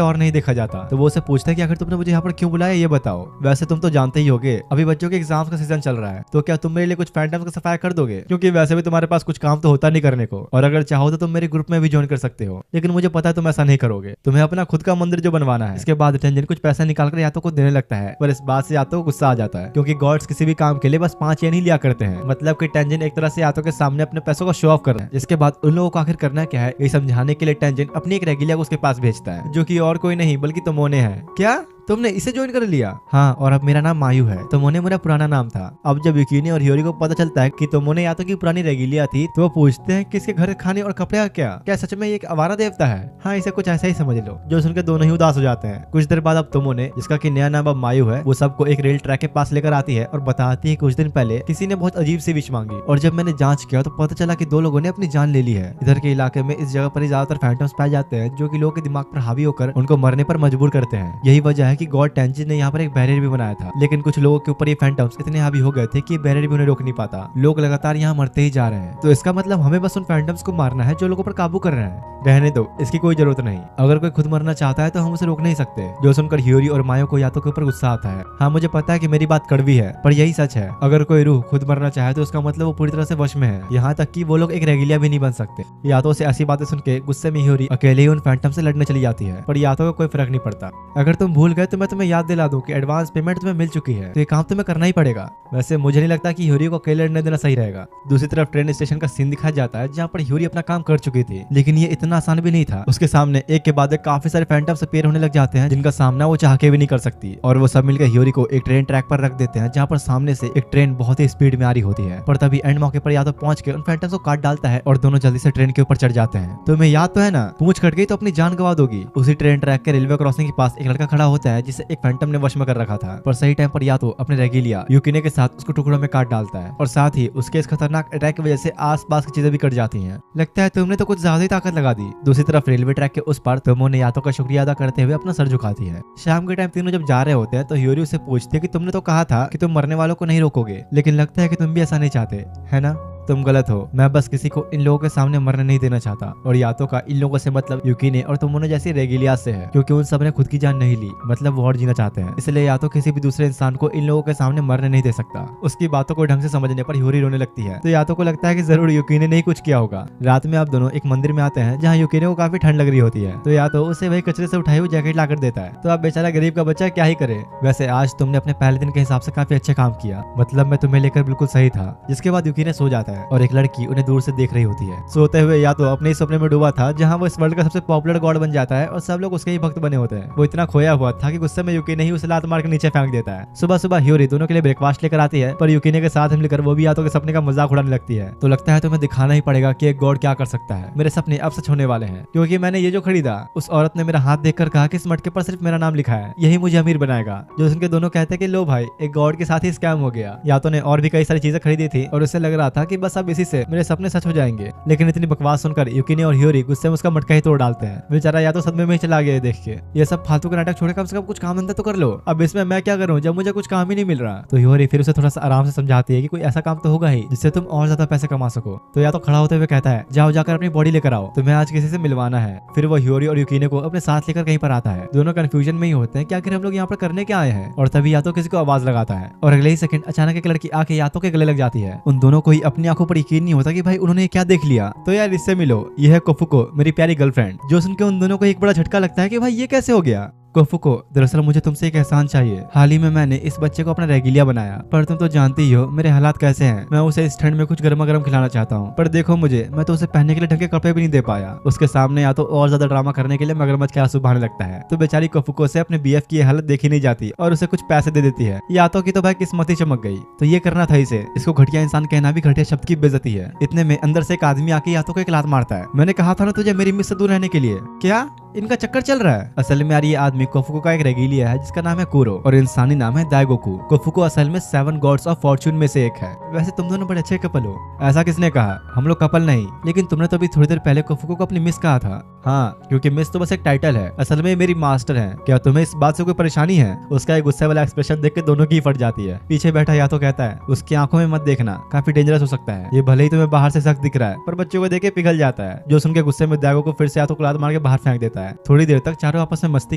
और नहीं देखा जाता। तो वो उसे पूछता है कि आखिर तुमने मुझे यहाँ पर क्यों बुलाया, ये बताओ। वैसे तुम तो जानते ही होगे अभी बच्चों के एग्जाम्स का सीजन चल रहा है, तो क्या तुम मेरे लिए कुछ फैंटम्स का सफाया कर दोगे, क्योंकि वैसे भी तुम्हारे पास कुछ काम तो होता नहीं करने को, और अगर चाहो तो तुम मेरे ग्रुप में भी ज्वाइन कर सकते हो। लेकिन मुझे पता है तुम ऐसा नहीं करोगे, तुम्हें अपना खुद का मंदिर जो बनवाना है। इसके बाद टेंजिन कुछ पैसा निकालकर यातो को देने लगता है, पर इस बात से यातो को गुस्सा आ जाता है, क्योंकि गॉड्स किसी भी काम के लिए बस 5 येन ही लिया करते हैं। मतलब कि टेंजिन एक तरह से यातो के सामने अपने पैसों का शो ऑफ कर रहा है। जिसके बाद उन लोगों को आखिर करना क्या है ये समझाने के लिए टेंजिन अपनी एक रेगिलिया को उसके पास भेजता है, जो कि और कोई नहीं बल्कि तोमोने है। क्या तुमने इसे ज्वाइन कर लिया? हाँ, और अब मेरा नाम मायू है। तोमोने मेरा पुराना नाम था। अब जब युकिने और ह्योरी को पता चलता है कि तोमोने यातो की पुरानी रेगिलिया थी, तो वो पूछते हैं कि इसके घर खाने और कपड़े का क्या सच में ये एक आवारा देवता है? हाँ, इसे कुछ ऐसा ही समझ लो। जो सुनकर दोनों ही उदास हो जाते हैं। कुछ देर बाद अब तोमोने, जिसका कि नया नाम अब मायू है, वो सबको एक रेल ट्रैक के पास लेकर आती है और बताती है कुछ दिन पहले किसी ने बहुत अजीब सी विश मांगी, और जब मैंने जांच किया तो पता चला कि 2 लोगों ने अपनी जान ले ली है। इधर के इलाके में इस जगह पर ही ज्यादातर फैंटम्स पाए जाते हैं, जो कि लोगों के दिमाग पर हावी होकर उनको मरने पर मजबूर करते हैं। यही वजह है कि गॉड टेंजिन ने यहाँ पर एक बैरियर भी बनाया था, लेकिन कुछ लोगों के ऊपर ये फैंटम्स इतने हावी हो गए थे कि बैरियर भी उन्हें रोक नहीं पाता। लोग लगातार यहाँ मरते ही जा रहे हैं। तो इसका मतलब हमें बस उन फैंटम्स को मारना है जो लोगों पर काबू कर रहे हैं। रहने दो, इसकी कोई जरूरत नहीं। अगर कोई खुद मरना चाहता है तो हम उसे रोक नहीं सकते। जो सुनकर ह्योरी और मायो को यातो के ऊपर गुस्सा आता है। हाँ, मुझे पता है कि मेरी बात कड़वी है, पर यही सच है। अगर कोई रूह खुद मरना चाहे तो उसका मतलब वो पूरी तरह से वश में है। यहाँ तक कि वो लोग एक रेगिलिया भी नहीं बन सकते। यातो से ऐसी बातें सुन के गुस्से में ह्योरी अकेले ही उन फैंटम से लड़ने चली जाती है, पर यातो को कोई फर्क नहीं पड़ता। अगर तुम भूल गए तो मैं तुम्हें याद दिला दूं कि एडवांस पेमेंट तुम्हें मिल चुकी है, तो ये काम तुम्हें करना ही पड़ेगा। वैसे मुझे नहीं लगता कि ह्योरी को अकेले लड़ने देना सही रहेगा। दूसरी तरफ ट्रेन स्टेशन का सीन दिखाया जाता है, जहाँ पर ह्योरी अपना काम कर चुकी थी, लेकिन ये इतना आसान भी नहीं था। उसके सामने एक के बाद एक काफी सारे फैंटम्स अपीयर होने लग जाते हैं, जिनका सामना वो चाह के भी नहीं कर सकती, और वो सब मिलकर ह्योरी को एक ट्रेन ट्रैक पर रख देते हैं, जहाँ पर सामने से एक ट्रेन बहुत ही स्पीड में आ रही होती है। पर तभी एंड मौके पर यादव पहुंच के उन फैंटम्स को काट डालता है और दोनों जल्दी से ट्रेन के ऊपर चढ़ जाते हैं। तुम्हें याद तो है ना, पूंछ कट गई तो अपनी जान गवा दोगी। उसी ट्रेन ट्रैक के रेलवे क्रॉसिंग के पास एक लड़का खड़ा होता है, जिसे एक फैंटम ने वश में कर रखा था, पर सही टाइम पर यातो अपने रेगिलिया युकिने के साथ उसको टुकड़ों में काट डालता है, और साथ ही उसके इस खतरनाक अटैक की वजह से आसपास की चीजें भी कट जाती हैं। लगता है तुमने तो कुछ ज्यादा ही ताकत लगा दी। दूसरी तरफ रेलवे ट्रैक के उस पार तोमोने यातो का शुक्रिया अदा करते हुए अपना सर झुकाती है। शाम के टाइम तीनों जब जा रहे होते हैं तो ह्योरी उससे पूछती है कि तुमने तो कहा था कि तुम मरने वालों को नहीं रोकोगे, लेकिन लगता है कि तुम भी ऐसा नहीं चाहते, है ना? तुम गलत हो। मैं बस किसी को इन लोगों के सामने मरने नहीं देना चाहता, और यातो का इन लोगों से मतलब युकिने और तोमोने जैसी रेगिलिया से है, क्योंकि उन सब ने खुद की जान नहीं ली, मतलब वो और जीना चाहते हैं। इसलिए यातो किसी भी दूसरे इंसान को इन लोगों के सामने मरने नहीं दे सकता। उसकी बातों को ढंग से समझने पर ह्योरी रोने लगती है, तो यातो को लगता है कि जरूर युकिने ने ही कुछ किया होगा। रात में आप दोनों एक मंदिर में आते हैं, जहाँ युकिने को काफी ठंड लग रही होती है, तो यातो उसे वही कचरे से उठाई हुई जैकेट लाकर देता है। तो अब बेचारा गरीब का बच्चा क्या ही करे। वैसे आज तुमने अपने पहले दिन के हिसाब से काफी अच्छे काम किया, मतलब मैं तुम्हें लेकर बिल्कुल सही था। जिसके बाद युकिने सो जाता है और एक लड़की उन्हें दूर से देख रही होती है। सोते हुए यातो अपने ही सपने में डूबा था, जहाँ वो इस वर्ल्ड का सबसे पॉपुलर गॉड बन जाता है और सब लोग उसके ही भक्त बने होते हैं। वो इतना खोया हुआ था कि गुस्से में युकिने ही उसे लात मार के नीचे फेंक देता है। सुबह सुबह ह्योरी दोनों के लिए ब्रेकफास्ट लेकर आती है, पर युकिने के साथ मिलकर वो भी यातो के सपने का मजाक उड़ाने लगती है। तो लगता है तुम्हें दिखाना ही पड़ेगा कि एक गॉड क्या कर सकता है। मेरे सपने अब सच होने वाले हैं, क्योंकि मैंने ये जो खरीदा, उस औरत ने मेरा हाथ देखकर कहा कि इस मटके पर सिर्फ मेरा नाम लिखा है, यही मुझे अमीर बनाएगा। जो सुनकर दोनों कहते हैं कि लो भाई, एक गॉड के साथ ही स्कैम हो गया। यातो ने और भी कई सारी चीजें खरीदी थी और उसे लग रहा था कि बस अब इसी से मेरे सपने सच हो जाएंगे, लेकिन इतनी बकवास सुनकर युकिने और ह्योरी गुस्से में उसका मटका ही तोड़ डालते हैं। बेचारा या तो सदमे में ही चला गया देख के। ये सब फालतू का नाटक छोड़ कम से कम कुछ काम धंधा तो कर लो। अब इसमें मैं क्या करूं जब मुझे कुछ काम ही नहीं मिल रहा। तो ह्योरी फिर उसे थोड़ा सा आराम से समझाती है कि कोई ऐसा काम तो होगा ही जिससे तुम और ज्यादा पैसे कमा सको। तो या तो खड़ा होते हुए कहता है, जाओ जाकर अपनी बॉडी लेकर आओ, तुम्हें आज किसी से मिलवाना है। फिर वो ह्योरी और युकिने को अपने साथ लेकर कहीं पर आता है। दोनों कंफ्यूजन में ही होते हैं कि आखिर हम लोग यहाँ पर करने क्या आए हैं। और तभी या तो किसी को आवाज लगाता है और अगले ही सेकंड अचानक एक लड़की आके यातो के गले लग जाती है। उन दोनों को ही अपनी आंखों पर यकीन नहीं होता कि भाई उन्होंने क्या देख लिया। तो यार इससे मिलो, ये है कोफुको, मेरी प्यारी गर्लफ्रेंड। जो सुन के उन दोनों को एक बड़ा झटका लगता है कि भाई ये कैसे हो गया। कोफुको, दरअसल मुझे तुमसे एक एहसान चाहिए। हाल ही में मैंने इस बच्चे को अपना रेगिलिया बनाया, पर तुम तो जानती ही हो मेरे हालात कैसे हैं। मैं उसे इस ठंड में कुछ गर्मा गर्म खिलाना चाहता हूँ, पर देखो मुझे, मैं तो उसे पहनने के लिए ढंग के कपड़े भी नहीं दे पाया। उसके सामने या तो और ज्यादा ड्रामा करने के लिए मगरमच्छ के आंसू बहाने लगता है। तो बेचारी कोफुको से अपने बीएफ की हालत देखी नहीं जाती और उसे कुछ पैसे दे देती है। यातो की तो भाई किस्मत ही चमक गई। तो ये करना था इसे। इसको घटिया इंसान कहना भी घटिया शब्द की बेइज्जती है। इतने में अंदर से एक आदमी आके यातो को एक लात मारता है। मैंने कहा था ना तुझे मेरी मिस से दूर रहने के लिए, क्या इनका चक्कर चल रहा है। असल में यार ये आदमी कोफुको का एक रेगिलिया है जिसका नाम है कुरो और इंसानी नाम है दाइगोकू। कोफुको असल में 7 गॉड्स ऑफ फॉर्च्यून में से एक है। वैसे तुम दोनों बड़े अच्छे कपल हो। ऐसा किसने कहा? हम लोग कपल नहीं, लेकिन तुमने तो अभी थोड़ी देर पहले कोफुको को अपनी मिस कहा था। हाँ, क्योंकि मिस तो बस एक टाइटल है, असल में मेरी मास्टर है। क्या तुम्हें इस बात से कोई परेशानी है? उसका एक गुस्से वाला एक्सप्रेशन देख के दोनों की फट जाती है। पीछे बैठा या तो कहता है उसकी आंखों में मत देखना, काफी डेंजरस हो सकता है। ये भले ही तुम्हें बाहर से सख्त दिख रहा है पर बच्चों को देखे पिघल जाता है। जो सुन के गुस्से में दाइगो को फिर से या तो लात मार के बाहर फेंक देता है। थोड़ी देर तक चारों आपस में मस्ती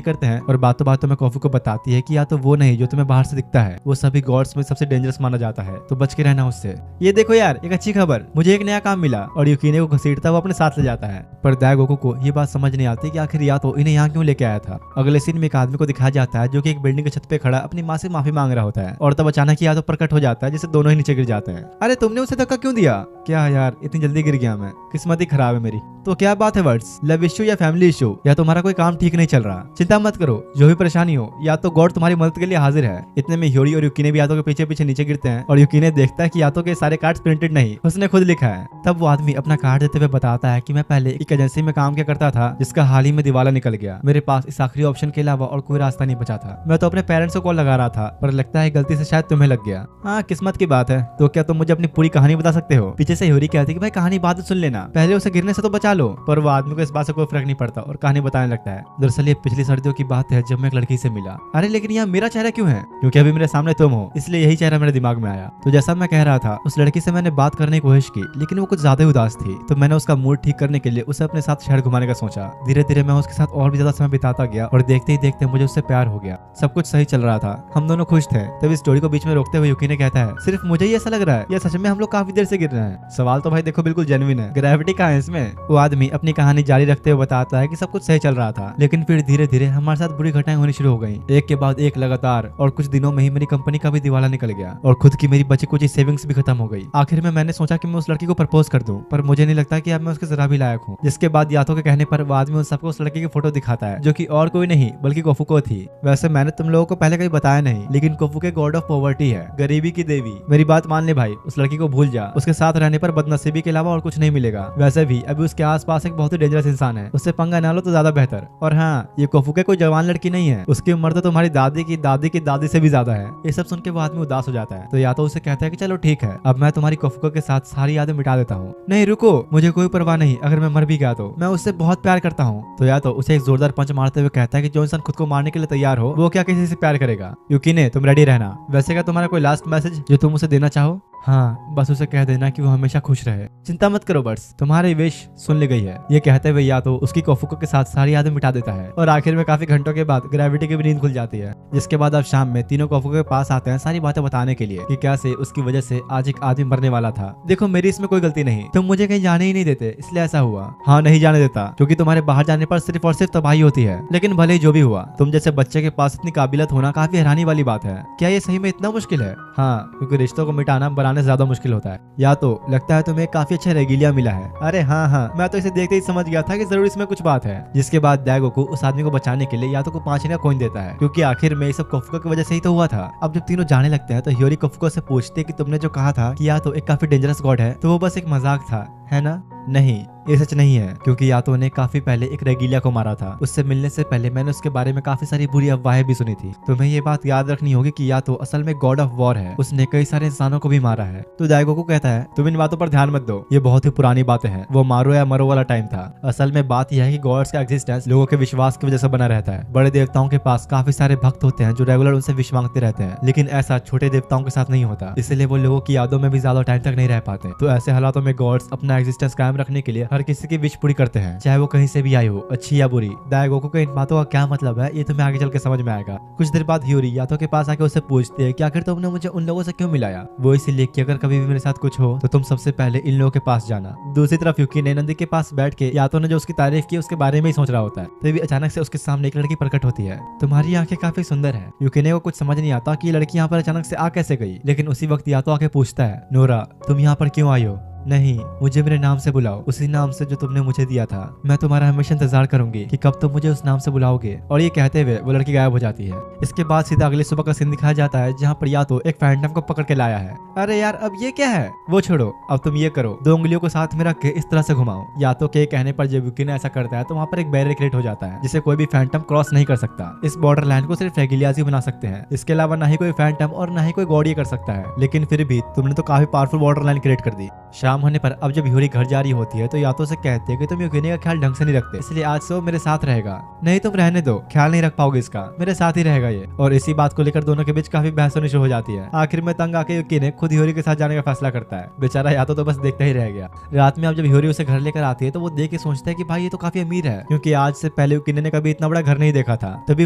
करते हैं और बातों बातों में कोफुको बताती है कि या तो वो नहीं जो तुम्हें बाहर से दिखता है वो सभी गॉड्स में सबसे डेंजरस माना जाता है, तो बच के रहना उससे। ये देखो यार, एक अच्छी खबर, मुझे एक नया काम मिला। और युकिने को घसीटता हुआ अपने साथ ले जाता है। पर दाइगोकू को ये बात समझ नहीं आती कि आखिर या तो इन्हें यहाँ क्यों लेके आया था। अगले सीन में एक आदमी को दिखाया जाता है जो कि एक बिल्डिंग की छत पे खड़ा अपनी माँ से माफी मांग रहा होता है और तब अचानक या तो प्रकट हो जाता है जिससे दोनों ही नीचे गिर जाते हैं। अरे तुमने उसे धक्का क्यों दिया? क्या यार, इतनी जल्दी गिर गया मैं, किस्मत ही खराब है मेरी। तो क्या बात है वर्ड्स, लव इश्यू या फैमिली इश्यू, या तुम्हारा कोई काम ठीक नहीं चल रहा? चिंता मत करो, जो भी परेशानी हो या तो गॉड तुम्हारी मदद के लिए हाजिर है। इतने में ह्योरी और युकिने भी यातो के पीछे पीछे नीचे गिरते हैं और युकिने देखता है कि यातो के सारे कार्ड्स प्रिंटेड नहीं, उसने खुद लिखा है। तब वो आदमी अपना कार्ड देते हुए बताता है कि मैं पहले एक एजेंसी में काम किया करता था जिसका हाल ही में दिवाला निकल गया। मेरे पास इस आखिरी ऑप्शन के अलावा और कोई रास्ता नहीं बचा था। मैं तो अपने पेरेंट्स को कॉल लगा रहा था पर लगता है गलती से शायद तुम्हें लग गया। हाँ, किस्मत की बात है। तो क्या तुम मुझे अपनी पूरी कहानी बता सकते हो? पीछे से ह्योरी कहती है कि भाई कहानी बाद में सुन लेना, पहले उसे गिरने से तो बचा लो। पर वो आदमी को इस बात से कोई फर्क नहीं पड़ता और कहानी बताने लगता है। दरअसल ये पिछली सर्दियों की बात है जब मैं एक लड़की से मिला। अरे लेकिन यहाँ मेरा चेहरा क्यों है? क्योंकि अभी मेरे सामने तुम हो, इसलिए यही चेहरा मेरे दिमाग में आया। तो जैसा मैं कह रहा था, उस लड़की से मैंने बात करने की कोशिश की लेकिन वो कुछ ज्यादा उदास थी। तो मैंने उसका मूड ठीक करने के लिए उसे अपने साथ शहर घुमाने का सोचा। धीरे धीरे मैं उसके साथ और भी ज्यादा समय बिताता गया और देखते ही देखते मुझे उससे प्यार हो गया। सब कुछ सही चल रहा था, हम दोनों खुश थे। तब इस स्टोरी को बीच में रोकते हुए युकिने कहता है, सिर्फ मुझे ही ऐसा लग रहा है या सच में हम लोग काफी देर से गिर रहे हैं? सवाल तो भाई देखो बिल्कुल जेन्युइन है, ग्रेविटी कहाँ है इसमें? वो आदमी अपनी कहानी जारी रखते हुए बताता है कि सब कुछ सही चल रहा था लेकिन फिर धीरे धीरे हमारे साथ बुरी घटनाएं होनी शुरू हो गई, एक के बाद एक लगातार। और कुछ दिनों में ही मेरी कंपनी का भी दिवाला निकल गया और खुद की मेरी बची कुछ सेविंग्स भी खत्म हो गई। आखिर में मैंने सोचा कि मैं उस लड़की को प्रपोज कर दूं, पर मुझे नहीं लगता कि अब मैं उसके जरा भी लायक हूँ। जिसके बाद यातो के कहने पर वो आदमी उन सबको उस लड़की की फोटो दिखाता है जो कि और कोई नहीं बल्कि कोफुको थी। वैसे मैंने तुम लोगों को पहले कहीं बताया नहीं, लेकिन कोफुको गॉड ऑफ पॉवर्टी है, गरीबी की देवी। मेरी बात मान ले भाई, उस लड़की को भूल जा। उसके साथ रहने पर बदनसीबी के अलावा और कुछ नहीं मिलेगा। वैसे भी अभी उसके आसपास एक बहुत ही डेंजरस इंसान है, उससे पंगा ना लो तो ज्यादा बेहतर। और हाँ, ये कोफुको कोई जवान लड़की नहीं है, उसकी उम्र तो तुम्हारी दादी की दादी की दादी से भी ज्यादा है। ये सब सुन के वो आदमी उदास हो जाता है। तो या तो उसे कहता है कि चलो ठीक है, अब मैं तुम्हारी कोफुको के साथ सारी यादें मिटा देता हूँ। नहीं रुको, मुझे कोई परवाह नहीं, अगर मैं मर भी गया तो मैं उससे बहुत प्यार करता हूँ। तो या तो उसे एक जोरदार पंच मारते हुए कहता है कि जो इंसान खुद को मारने के लिए तैयार हो वो क्या किसी से प्यार करेगा? युकिने, तुम रेडी रहना। वैसे क्या तुम्हारा कोई लास्ट मैसेज जो तुम उसे देना चाहो? हाँ, बस उसे कह देना कि वो हमेशा खुश रहे। चिंता मत करो बर्ड्स, तुम्हारी विश सुन ली गई है। ये कहते हुए या तो उसकी कोफुको के साथ सारी यादें मिटा देता है और आखिर में काफी घंटों के बाद ग्रेविटी की भी नींद खुल जाती है। जिसके बाद अब शाम में तीनों कोफुको के पास आते हैं सारी बातें बताने के लिए कि कैसे उसकी वजह से आज एक आदमी मरने वाला था। देखो मेरी इसमें कोई गलती नहीं, तुम मुझे कहीं जाने ही नहीं देते इसलिए ऐसा हुआ। हाँ, नहीं जाने देता क्योंकि तुम्हारे बाहर जाने पर सिर्फ और सिर्फ तबाही होती है। लेकिन भले ही जो भी हुआ, तुम जैसे बच्चे के पास इतनी काबिलियत होना काफी हैरानी वाली बात है। क्या ये सही में इतना मुश्किल है? हाँ, क्योंकि रिश्तों को मिटाना बनाने से ज्यादा मुश्किल होता है। या तो लगता है तुम्हें काफी अच्छा रेगिलिया मिला है। अरे हाँ, मैं तो इसे देखते ही समझ गया था कि जरूर इसमें कुछ बात है। जिसके बाद दाइगोकू उस आदमी को बचाने के लिए यातो को 5 का कॉइन देता है क्योंकि आखिर में ये सब कोफुको की वजह से ही तो हुआ था। अब जब तीनों जाने लगते हैं तो ह्योरी कोफुको से पूछते कि तुमने जो कहा था कि यातो एक काफी डेंजरस गॉड है, तो वो बस एक मजाक था, है ना? नहीं, ये सच नहीं है क्योंकि यातो ने काफी पहले एक रेगिलिया को मारा था। उससे मिलने से पहले मैंने उसके बारे में काफी सारी बुरी अफवाहें भी सुनी थी। तुम्हें ये बात याद रखनी होगी कि यातो असल में गॉड ऑफ वॉर है, उसने कई सारे इंसानों को भी मारा है। तो दाइगोकू कहता है तुम इन बातों पर ध्यान मत दो, ये बहुत ही पुरानी बातें हैं, वो मारो या मरो वाला टाइम था। असल में बात यह है कि गॉड्स का एग्जिस्टेंस लोगों के विश्वास की वजह से बना रहता है। बड़े देवताओं के पास काफी सारे भक्त होते हैं जो रेगुलर उनसे विश मांगते रहते हैं, लेकिन ऐसा छोटे देवताओं के साथ नहीं होता, इसलिए वो लोगों की यादों में भी ज्यादा टाइम तक नहीं रह पाते। तो ऐसे हालातों में गॉड्स अपना एग्जिस्टेंस कायम रखने के लिए हर किसी की विश पूरी करते हैं, चाहे वो कहीं से भी आई हो, अच्छी या बुरी। दाइगोकू को इन बातों का क्या मतलब है ये तुम्हें आगे चल के समझ में आएगा। कुछ देर बाद ह्योरी यातो के पास आके उससे पूछते हैं कि आखिर तुमने मुझे उन लोगों से क्यों मिलाया? वो इसीलिए कि अगर कभी भी मेरे साथ कुछ हो तो तुम सबसे पहले इन लोगों के पास जाना। दूसरी तरफ युकिने नंदी के पास बैठ के यातो ने जो उसकी तारीफ की उसके बारे में ही सोच रहा होता है, तभी अचानक से उसके सामने एक लड़की प्रकट होती है। तुम्हारी आंखें काफी सुंदर है। युकिने को कुछ समझ नहीं आता कि ये लड़की यहाँ पर अचानक से आ कैसे गई, लेकिन उसी वक्त यातो आके पूछता है, नोरा तुम यहाँ पर क्यों आई हो? नहीं, मुझे मेरे नाम से बुलाओ, उसी नाम से जो तुमने मुझे दिया था। मैं तुम्हारा हमेशा इंतजार करूंगी कि कब तुम मुझे उस नाम से बुलाओगे। और ये कहते हुए वो लड़की गायब हो जाती है। इसके बाद सीधा अगले सुबह का सीन दिखाया जाता है, जहाँ पर यातो एक फैंटम को पकड़ के लाया है। अरे यार, अब ये क्या है? वो छोड़ो, अब तुम ये करो, 2 उंगलियों को साथ में रख के इस तरह से घुमाओ। यातो के कहने पर जब यूकी ने ऐसा करता है तो वहाँ पर एक बैरियर क्रिएट हो जाता है, जिसे कोई भी फैंटम क्रॉस नहीं कर सकता। इस बॉर्डर लाइन को सिर्फ रेगिलियाज ही बना सकते हैं। इसके अलावा ना ही कोई फैंटम और ना ही कोई गॉड ये कर सकता है। लेकिन फिर भी तुमने तो काफी पावरफुल बॉर्डर लाइन क्रिएट कर दी। शाम होने पर अब जब यूरी घर जा रही होती है तो यातो से कहते हैं कि तुम यूकिने का ख्याल ढंग से नहीं रखते, इसलिए आज से वो मेरे साथ रहेगा। नहीं, तुम रहने दो, ख्याल नहीं रख पाओगे इसका, मेरे साथ ही रहेगा ये। और इसी बात को लेकर दोनों के बीच काफी बहस होनी शुरू हो जाती है। आखिर में तंग आके यूकी ने खुद ह्योरी के साथ जाने का फैसला करता है। बेचारा यातो तो बस देखता ही रह गया। रात में अब जब ह्योरी उसे घर लेकर आती है तो वो देख के सोचता है कि भाई ये तो काफी अमीर है, क्योंकि आज से पहले यूकिने ने कभी इतना बड़ा घर नहीं देखा था। तभी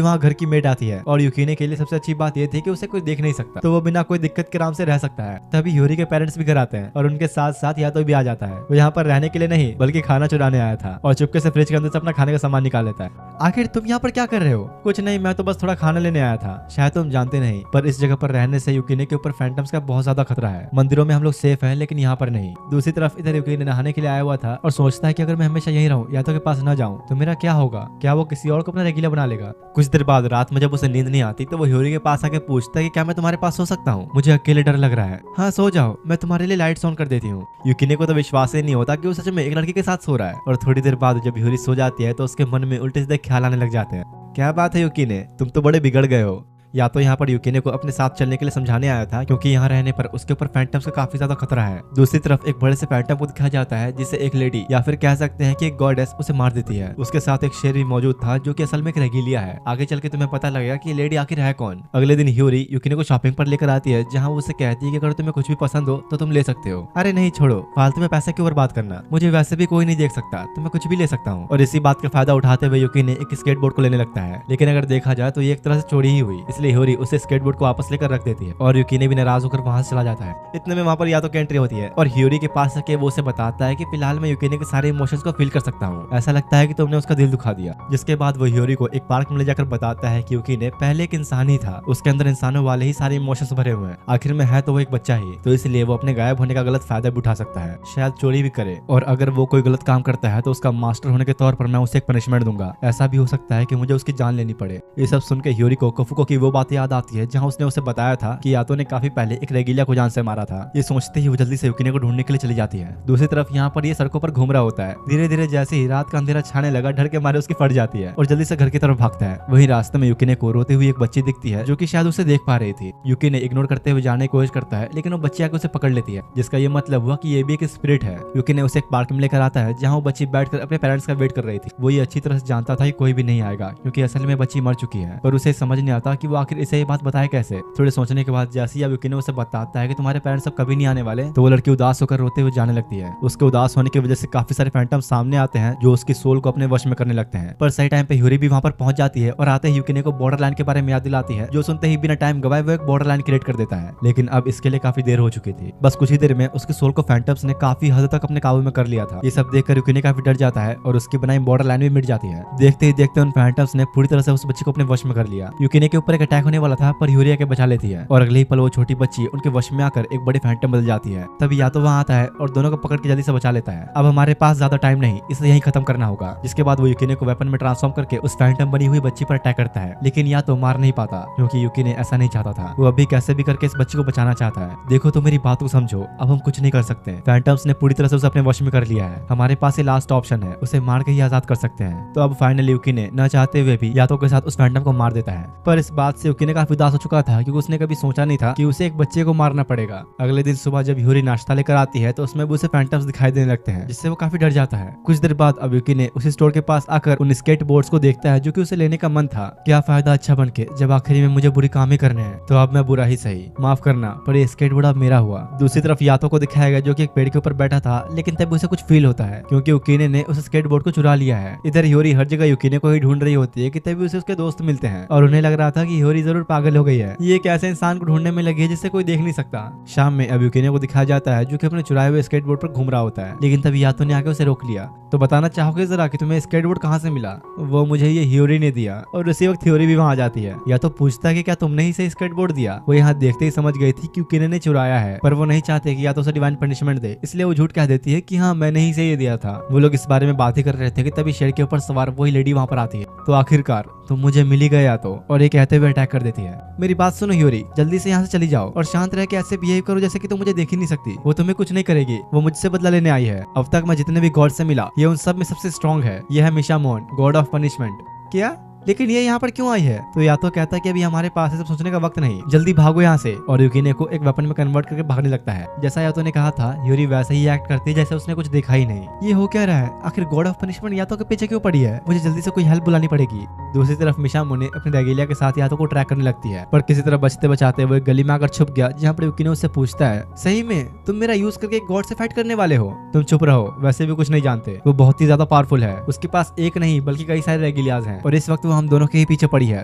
वहाँ घर की मेड आती है और यूकिने के लिए सबसे अच्छी बात ये थी कि उसे कोई देख नहीं सकता, तो वो बिना कोई दिक्कत के आराम से रह सकता है। तभी ह्योरी के पेरेंट्स भी घर आते हैं और उनके साथ साथ यातो भी आ जाता है। वो यहाँ पर रहने के लिए नहीं बल्कि खाना चुराने आया था और चुपके से फ्रिज के अंदर से अपना खाने का सामान निकाल लेता है। आखिर तुम यहाँ पर क्या कर रहे हो? कुछ नहीं, मैं तो बस थोड़ा खाना लेने आया था। शायद तुम जानते नहीं, पर इस जगह पर रहने से यूकिने के ऊपर फैंटम्स का बहुत ज्यादा खतरा है। मंदिरों में हम लोग सेफ हैं, लेकिन यहाँ पर नहीं। दूसरी तरफ इधर यूकिने नहाने के लिए आया हुआ था और सोचता है कि अगर मैं हमेशा यहीं रहूं, यातो के पास न जाऊं, तो मेरा क्या होगा? क्या वो किसी और को अपना रेगुलर बना लेगा? कुछ देर बाद रात में जब उसे नींद नहीं आती तो वो ह्योरी के पास आके पूछता है कि क्या मैं तुम्हारे पास सो सकता हूँ? मुझे अकेले डर लग रहा है। हाँ, सो जाओ, मैं तुम्हारे लिए लाइट्स ऑन कर देती हूँ। यूकिने को तो विश्वास ही नहीं होता कि वो सच में एक लड़की के साथ सो रहा है। और थोड़ी देर बाद जब ह्योरी सो जाती है तो उसके मन में उल्टे सीधे ख्याल आने लग जाते हैं। क्या बात है यूकिने, तुम तो बड़े बिगड़ गए हो। या तो यहाँ पर यूकिने को अपने साथ चलने के लिए समझाने आया था, क्योंकि यहाँ रहने पर उसके ऊपर फैंटम्स का काफी ज्यादा खतरा है। दूसरी तरफ एक बड़े से फैंटम को दिखाया जाता है, जिसे एक लेडी या फिर कह सकते हैं कि एक गॉडेस उसे मार देती है। उसके साथ एक शेर भी मौजूद था, जो कि असल में एक रेगिलिया है। आगे चल के तुम्हें पता लगेगा कि लेडी आखिर है कौन। अगले दिन ह्योरी यूकिने को शॉपिंग पर लेकर आती है, जहाँ वो उसे कहती है कि अगर तुम्हें कुछ भी पसंद हो तो तुम ले सकते हो। अरे नहीं, छोड़ो, फालतू में पैसे क्यों बर्बाद करना, मुझे वैसे भी कोई नहीं देख सकता, तो मैं कुछ भी ले सकता हूँ। और इसी बात का फायदा उठाते हुए यूकिने एक स्केटबोर्ड को लेने लगता है। लेकिन अगर देखा जाए तो ये एक तरह से चोरी ही हुई, इसलिए ह्योरी उसे स्केटबोर्ड को वापस लेकर रख देती है और यूकिने भी नाराज होकर वहां से चला जाता है। इतने में वहां पर यातो की एंट्री होती है और ह्योरी के पास आके वो उसे बताता है कि फिलहाल मैं यूकिने के सारे इमोशंस को फील कर सकता हूँ। ऐसा लगता है कि तुमने उसका दिल दुखा दिया। जिसके बाद वो ह्योरी को एक पार्क में ले जाकर बताता है कि यूकिने पहले एक इंसान ही था, उसके अंदर इंसानों वाले ही सारे इमोशंस भरे हुए हैं। आखिर में है तो वो एक बच्चा ही, तो इसलिए वो अपने गायब होने का गलत फायदा भी उठा सकता है, शायद चोरी भी करे। और अगर वो कोई गलत काम करता है तो उसका मास्टर होने के तौर पर मैं उसे एक पनिशमेंट दूंगा। ऐसा भी हो सकता है कि मुझे उसकी जान लेनी पड़े। ये सब सुन के ह्योरी को कफुको की वो बात याद आती है, जहाँ उसने उसे बताया था कि यातो ने काफी पहले एक रेगिलिया को जान से मारा था। ये सोचते ही वो जल्दी से यूकिने को ढूंढने के लिए चली जाती है। दूसरी तरफ यहाँ पर ये सड़कों पर घूम रहा होता है। धीरे धीरे जैसे ही रात का अंधेरा छाने लगा, डर के मारे उसकी फट जाती है और जल्दी से घर की तरफ भागता है। वही रास्ते में यूकिने को रोती हुई एक बच्ची दिखती है, जो कि शायद उसे देख पा रही थी। यूकिने इग्नोर करते हुए जाने की कोशिश करता है, लेकिन वो बच्ची आके उसे पकड़ लेती है, जिसका ये मतलब हुआ कि ये भी एक स्पिरिट है। यूकिने उसे एक पार्क में लेकर आता है, जहाँ वो बच्ची बैठकर अपने पेरेंट्स का वेट कर रही थी। वो ये अच्छी तरह से जानता था कि कोई भी नहीं आएगा, क्योंकि असल में बच्ची मर चुकी है, पर उसे समझ नहीं आता कि वो आखिर इसे ये बात बताए कैसे। थोड़े सोचने के बाद जैसे ही यूकिने उसे बताता है कि तुम्हारे पेरेंट्स अब कभी नहीं आने वाले, तो वो लड़की उदास होकर रोते हुए जाने लगती है। उसके उदास होने की वजह से काफी सारे फैंटम सामने आते हैं, जो उसकी सोल को अपने वश में करने लगते हैं। पर सही टाइम पे ह्योरी भी वहां पर पहुंच जाती है और आते ही यूकिने को बॉर्डर लाइन के बारे में याद दिलाती है, जो सुनते ही बिना टाइम गवाए वो एक बॉर्डर लाइन क्रिएट कर देता है। लेकिन अब इसके लिए काफी देर हो चुकी थी। बस कुछ ही देर में उसकी सोल को फैंटम्स ने काफी हद तक अपने काबू में कर लिया था। ये सब देखकर यूकिने काफी डर जाता है और उसकी बनाई बॉर्डर लाइन भी मिट जाती है। देखते ही देखते उन फैंटम्स ने पूरी तरह से उस बच्ची को अपने वश में कर लिया। यूकिने के ऊपर एक अटैक होने वाला था, पर ह्योरी आके बचा लेती है और अगले ही पल वो छोटी बच्ची उनके वश में आकर एक बड़े फैंटम बदल जाती है। तभी या तो वहां आता है और दोनों को पकड़ के जल्दी से बचा लेता है। अब हमारे पास ज्यादा टाइम नहीं, इसे यहीं खत्म करना होगा। जिसके बाद वो यूकिने को वेपन में ट्रांसफॉर्म करके उस फैंटम बनी हुई बच्ची पर अटैक करता है, लेकिन या तो मार नहीं पाता, क्योंकि यूकिने ऐसा नहीं चाहता था। वो अभी कैसे भी करके इस बच्ची को बचाना चाहता है। देखो तो मेरी बात को समझो, अब हम कुछ नहीं कर सकते। फैंटम्स ने पूरी तरह से उसे अपने वश में कर लिया है। हमारे पास ये लास्ट ऑप्शन है, उसे मार के ही आजाद कर सकते हैं। तो अब फाइनली यूकिने न चाहते हुए भी यातो के साथ उस फैंटम को मार देता है। पर इस बात से यूकिने काफी उदास हो चुका था, क्योंकि उसने कभी सोचा नहीं था कि उसे एक बच्चे को मारना पड़ेगा। अगले दिन सुबह जब ह्योरी नाश्ता लेकर आती है तो उसमें भी उसे फैंटम्स दिखाई देने लगते हैं, जिससे वो काफी डर जाता है। कुछ देर बाद अब यूकिने उस स्टोर के पास आकर उन स्केट बोर्ड्स को देखता है, जो कि उसे लेने का मन था। क्या फायदा अच्छा बन के, जब आखिरी में मुझे बुरी काम ही करने हैं। तो अब मैं बुरा ही सही, माफ करना, पर ये स्केट बोर्ड अब मेरा हुआ। दूसरी तरफ यातो को दिखाया गया, जो कि एक पेड़ के ऊपर बैठा था, लेकिन तब उसे कुछ फील होता है, क्योंकि यूकिने ने उस स्केट बोर्ड को चुरा लिया है। इधर ह्योरी हर जगह यूकिने को ही ढूंढ रही होती है कि तभी उसे उसके दोस्त मिलते हैं और उन्हें लग रहा था कि हियोरी जरूर पागल हो गई है, ये एक ऐसे इंसान को ढूंढने में लगी है जिससे कोई देख नहीं सकता। शाम में अब यूकिने को दिखाया जाता है जो कि अपने चुराए हुए स्केटबोर्ड पर घूम रहा होता है, लेकिन तभी यातो ने आके उसे रोक लिया। तो बताना चाहोगे जरा कि तुम्हें स्केटबोर्ड कहाँ से मिला? वो मुझे ये हियोरी ने दिया। और उसी वक्त हियोरी भी वहाँ आ जाती है। या तो पूछता है कि क्या तुमने ही से स्केटबोर्ड दिया? वो यहाँ देखते ही समझ गई थी कि यूकिने ने चुराया है, पर वो नहीं चाहते कि या तो उसे डिवाइन पनिशमेंट दे, इसलिए वो झूठ कह देती है कि हाँ मैंने ही से ये दिया था। वो लोग इस बारे में बात ही कर रहे थे कि तभी शेर के ऊपर सवार वही लेडी वहाँ पर आती है। तो आखिरकार तुम मुझे मिल ही गया तो, और ये कहते हुए अटैक कर देती है। मेरी बात सुनो हियोरी, जल्दी से यहाँ से चली जाओ और शांत रह के ऐसे बिहेव करो जैसे कि तुम मुझे देख ही नहीं सकती। वो तुम्हें कुछ नहीं करेगी, वो मुझसे बदला लेने आई है। अब तक मैं जितने भी गॉड से मिला ये उन सब में सबसे स्ट्रॉन्ग है। यह है मिशामोन, गॉड ऑफ पनिशमेंट। क्या? लेकिन ये यहाँ पर क्यों आई है? तो या तो कहता है कि अभी हमारे पास है, सब सोचने का वक्त नहीं, जल्दी भागो यहाँ से। और यूकिने को एक वेपन में कन्वर्ट करके भागने लगता है। जैसा यातो ने कहा था, यूरी वैसे ही एक्ट करती है जैसे उसने कुछ देखा ही नहीं। ये हो क्या रहा है? आखिर गॉड ऑफ पनिशमेंट यातो के पीछे क्यों पड़ी है? मुझे जल्दी से कोई हेल्प बुलानी पड़ेगी। दूसरी तरफ मिशामोने अपनी रेगिलिया के साथ यातो को ट्रैक करने लगती है, पर किसी तरह बचते बचाते वो एक गली में आकर छुप गया, जहाँ पर यूकिने उससे पूछता है, सही में तुम मेरा यूज करके एक गॉड से फाइट करने वाले हो? तुम चुप रहो, वैसे भी कुछ नहीं जानते। वो बहुत ही ज्यादा पावरफुल है, उसके पास एक नहीं बल्कि कई सारे रेगिलियाज हैं, और इस वक्त वो हम दोनों के ही पीछे पड़ी है,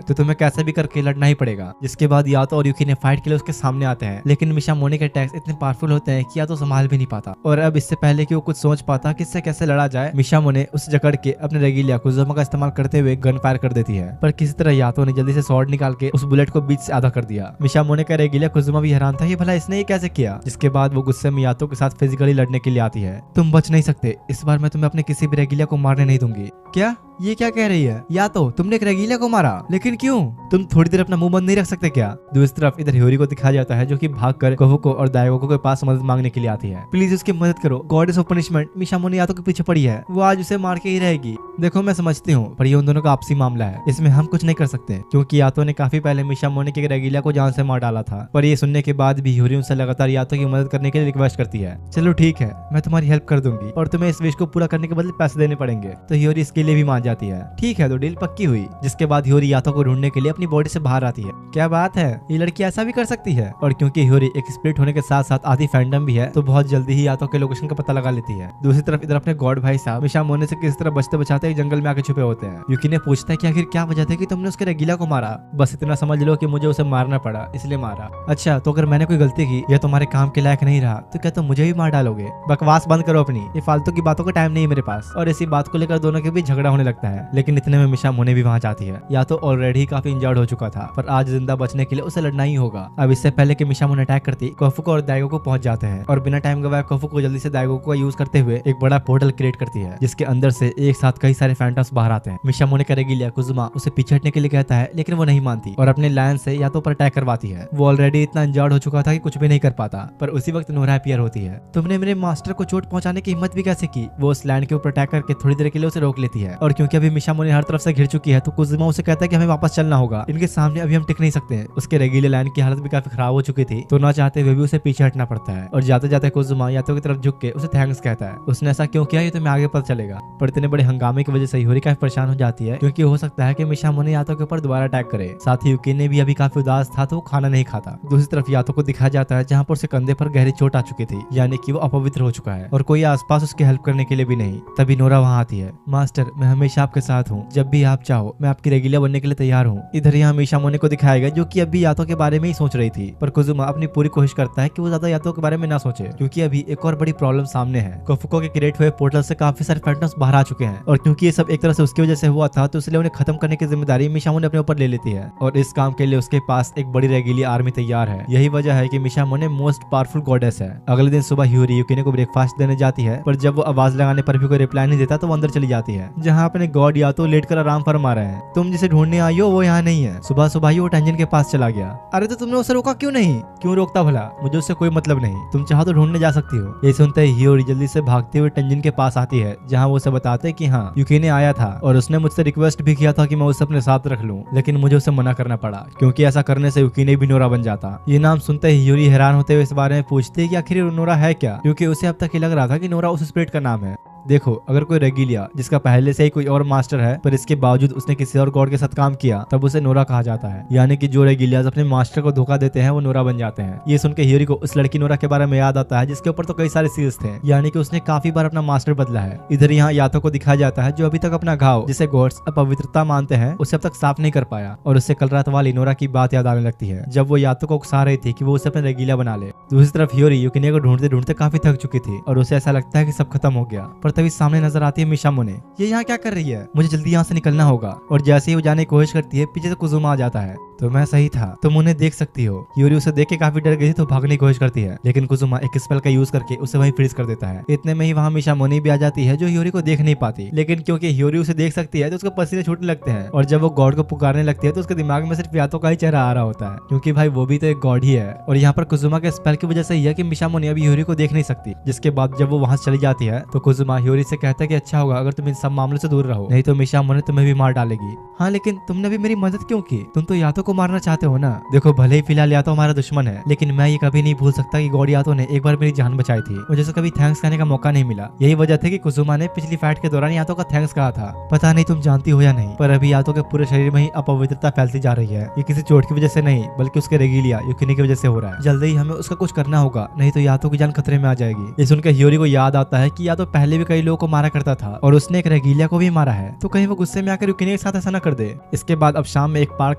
तो तुम्हें कैसे भी करके लड़ना ही पड़ेगा। जिसके बाद यातो और यूकी ने फाइट के लिए उसके सामने आते हैं, लेकिन मिशामोने के अटैक्स इतने पावरफुल होते हैं कि यातो संभाल भी नहीं पाता। और अब इससे पहले कि वो कुछ सोच पाता कि इससे कैसे लड़ा जाए, मिशामोने उसे जकड़ के अपने रेगिलिया कुजुमा का इस्तेमाल करते हुए गन फायर कर देती है। पर किसी तरह यातो ने जल्दी से स्वॉर्ड निकाल के उस बुलेट को बीच से आधा कर दिया। मिशामोने का रेगिलिया कुजुमा भी हैरान था कि भला इसने ये कैसे किया। जिसके बाद वो गुस्से में यातो के साथ फिजिकली लड़ने के लिए आती है। तुम बच नहीं सकते, इस बार मैं तुम्हें अपने किसी भी रेगिलिया को मारने नहीं दूंगी। क्या? ये क्या कह रही है? या तो तुमने एक रेगिलिया को मारा, लेकिन क्यों? तुम थोड़ी देर अपना मुंह बंद नहीं रख सकते क्या? दूसरी तरफ इधर हियोरी को दिखाया जाता है जो कि भागकर कोफुको और दाइगोको के पास मदद मांगने के लिए आती है। प्लीज उसकी मदद करो, गॉडेस ऑफ पनिशमेंट मिशामोने यातो के पीछे पड़ी है, वो आज उसे मार के ही रहेगी। देखो मैं समझती हूँ, पर ये उन दोनों का आपसी मामला है, इसमें हम कुछ नहीं कर सकते, क्योंकि यातो ने काफी पहले मिशामोने के रेगिलिया को जान से मार डाला था। पर ये सुनने के बाद भी हियोरी उनसे लगातार यातो की मदद करने के लिए रिक्वेस्ट करती है। चलो ठीक है, मैं तुम्हारी हेल्प कर दूंगी और तुम्हें इस विश को पूरा करने के बदले पैसे देने पड़ेंगे। तो हियोरी इसके लिए भी मान जाती है। ठीक है, तो डील पक्की हुई। जिसके बाद हियोरी यातो को ढूंढने के लिए अपनी बॉडी से बाहर आती है। क्या बात है, ये लड़की ऐसा भी कर सकती है। और क्योंकि हियोरी एक स्प्लिट होने के साथ साथ आधी फैंडम भी है, तो बहुत जल्दी ही यातो के लोकेशन का पता लगा लेती है। दूसरी तरफ इधर अपने गॉड भाई साहब मिशामोने से किस तरह बचते बचाते एक जंगल में आके छुपे होते हैं। यूकिने पूछता है कि आखिर क्या वजह थी कि तुमने उसके रेगिलिया को मारा? बस इतना समझ लो कि मुझे उसे मारना पड़ा, इसलिए मारा। अच्छा, तो अगर मैंने कोई गलती की या तुम्हारे काम के लायक नहीं रहा, तो क्या तुम मुझे भी मार डालोगे? बकवास बंद करो अपनी, ये फालतू की बातों का टाइम नहीं है मेरे पास। और इसी बात को लेकर दोनों के बीच झगड़ा होने लगता है। लेकिन इतने में मिशामोने भी वहाँ जाती है। या तो ऑलरेडी काफी इंजर्ड हो चुका था, पर आज जिंदा बचने के लिए उसे लड़ना ही होगा। अब इससे पहले कि मिशामोने अटैक करती, कोफुको और दाइगोको पहुंच जाते हैं और बिना टाइम गवाए कोफुको जल्दी से दाइगोको का यूज करते हुए एक बड़ा पोर्टल क्रिएट करती है, जिसके अंदर से एक साथ कई सारे फैंटम्स बाहर आते हैं। मिशामोने का रेगिलिया कुजुमा उसे पीछे हटने के लिए कहता है, लेकिन वो नहीं मानती और अपने लायन से यातो पर अटैक करवाती है। वो ऑलरेडी इतना इंजर्ड हो चुका था कि कुछ भी नहीं कर पाता। पर उसी वक्त नोरा अपीयर होती है। तुमने मेरे मास्टर को चोट पहुंचाने की हिम्मत भी कैसे की? वो उस लैंड के ऊपर अटैक करके थोड़ी देर के लिए उसे रोक लेती है। और क्योंकि अभी मिशामोने हर तरफ से घिर चुकी है, तो कुजुमा उसे कहता है कि हमें वापस चलना होगा, इनके सामने अभी हम टिक नहीं सकते। उसके रेगिलियर लाइन की हालत भी काफी खराब हो चुकी थी, तो ना चाहते हुए भी उसे पीछे हटना पड़ता है। और जाते जाते कुजुमा यातो की तरफ झुक के उसे थैंक्स कहता है। उसने ऐसा क्यों किया ये तुम्हें आगे पता चलेगा। पर इतने बड़े हंगामे की वजह से हियोरी काफी परेशान हो जाती है, क्योंकि हो सकता है कि मिशामोने यातो के ऊपर दोबारा अटैक करे। साथ ही यूकिने भी अभी काफी उदास था, तो वो खाना नहीं खाता। दूसरी तरफ यातो को दिखाया जाता है जहाँ पर उसके कंधे पर गहरी चोट आ चुकी थी, यानी कि वो अपवित्र हो चुका है और कोई आसपास उसकी हेल्प करने के लिए भी नहीं। तभी नोरा वहाँ आती है। मास्टर, मैं हमेशा आपके साथ हूँ, जब भी आप चाहो मैं आपकी रेगिलिया बनने के लिए तैयार हूँ। इधर यहाँ मिशामोने को दिखाया गया जो कि अभी यातो के बारे में ही सोच रही थी, पर कुजुमा अपनी पूरी कोशिश करता है कि वो ज्यादा यातो के बारे में ना सोचे, क्योंकि अभी एक और बड़ी प्रॉब्लम सामने है। कोफुको के क्रिएट हुए पोर्टल से काफी सारे फैंटम्स बाहर आ चुके हैं, और क्योंकि ये सब एक तरह से उसकी वजह से हुआ था, तो इसलिए उन्हें खत्म करने की जिम्मेदारी मिशामोने अपने ऊपर ले लेती है। और इस काम के लिए उसके पास एक बड़ी रेगिलिया आर्मी तैयार है। यही वजह है कि मिशामोने मोस्ट पावरफुल गॉडेस है। अगले दिन सुबह हियोरी यूकिने को ब्रेकफास्ट देने जाती है, पर जब वो आवाज लगाने पर भी कोई रिप्लाई नहीं देता, तो वो अंदर चली जाती है, जहाँ अपने गॉड यातो लेटकर आराम फरमा रहे हैं। तुम जिसे ढूंढने आई हो वो यहाँ नहीं है। सुबह सुबह ही वो टेंजन के पास चला गया। अरे तो तुमने उसे रोका क्यों नहीं? क्यों रोकता भला, मुझे उससे कोई मतलब नहीं, तुम चाहो तो ढूंढने जा सकती हो। ये सुनते ही हियोरी जल्दी से भागते हुए टेंजन के पास आती है, जहाँ वो उसे बताते हैं कि हाँ यूकिने आया था और उसने मुझसे रिक्वेस्ट भी किया था कि मैं उसे अपने साथ रख लूं, लेकिन मुझे उसे मना करना पड़ा, क्योंकि ऐसा करने से यूकिने भी नोरा बन जाता। ये नाम सुनते ही हियोरी हैरान होते हुए इस बारे में पूछती है कि आखिर नोरा है क्या, क्योंकि उसे अब तक ही लग रहा था कि नोरा उस स्पिरिट का नाम है। देखो अगर कोई रेगिलिया जिसका पहले से ही कोई और मास्टर है पर इसके बावजूद उसने किसी और गॉड के साथ काम किया तब उसे नोरा कहा जाता है। यानी कि जो रेगिलियाज अपने मास्टर को धोखा देते हैं वो नोरा बन जाते हैं। ये सुनकर ह्यूरी को उस लड़की नोरा के बारे में याद आता है जिसके ऊपर तो कई सारे सील्स थे, यानी कि उसने काफी बार अपना मास्टर बदला है। इधर यहाँ यातो को दिखाया जाता है जो अभी तक अपना घाव जिसे गॉड्स अपवित्रता मानते हैं उसे अब तक साफ नहीं कर पाया और उससे कल रात वाली नोरा की बात याद आने लगती है जब वो यातो को उकसा रही थी कि वो उसे अपना रेगिलिया बना ले। दूसरी तरफ ह्यूरी यूकिने को ढूंढते ढूंढते काफी थक चुकी थी और उसे ऐसा लगता है कि सब खत्म हो गया, पर तभी सामने नजर आती है मिशामोने। ये यहाँ क्या कर रही है? मुझे जल्दी यहाँ से निकलना होगा। और जैसे ही वो जाने की कोशिश करती है पीछे से कुजुमा आ जाता है। तो मैं सही था, तुम उन्हें देख सकती हो। ह्यूरी उसे देख के काफी डर गई थी तो भागने की कोशिश करती है, लेकिन कुजुमा एक स्पेल का यूज करके उसे वहीं फ्रीज कर देता है। इतने में ही वहाँ मिशामोने भी आ जाती है जो ह्यूरी को देख नहीं पाती, लेकिन क्योंकि ह्यूरी उसे देख सकती है तो उसके पसीने छूटने लगते हैं और जब वो गॉड को पुकारने लगती है तो उसके दिमाग में सिर्फ यातो का ही चेहरा आ रहा होता है, क्योंकि भाई वो भी तो एक गॉड ही है। और यहाँ पर कुजुमा के स्पेल की वजह से यह कि मिशामोने अभी ह्यूरी को देख नहीं सकती। जिसके बाद जब वो वहां से चली जाती है तो कुजुमा ह्यूरी से कहता है कि अच्छा होगा अगर तुम इन सब मामलों से दूर रहो, नहीं तो मिशामोने तुम्हें भी मार डालेगी। हाँ लेकिन तुमने भी मेरी मदद क्यों की? तुम तो यातो को मारना चाहते हो ना। देखो भले ही फिलहाल यातो हमारा दुश्मन है, लेकिन मैं ये कभी नहीं भूल सकता कि गॉड यातो ने एक बार मेरी जान बचाई थी। मुझे कभी थैंक्स कहने का मौका नहीं मिला। यही वजह थी कि कुजुमा ने पिछली फाइट के दौरान यातो का थैंक्स कहा था। पता नहीं तुम जानती हो या नहीं, पर अभी यातो के पूरे शरीर में ही अपवित्रता फैलती जा रही है। ये किसी चोट की वजह से नहीं बल्कि उसके रेगिलिया यूकिनी की वजह से हो रहा है। जल्दी ही हमें उसका कुछ करना होगा, नहीं तो यातो की जान खतरे में आ जाएगी। ये सुनकर ह्यूरी को याद आता है कि यातो पहले भी कई लोगों को मारा करता था और उसने एक रेगिलिया को भी मारा है, तो कहीं वो गुस्से में आकर यूकिनी के साथ ऐसा न कर दे। इसके बाद अब शाम में एक पार्क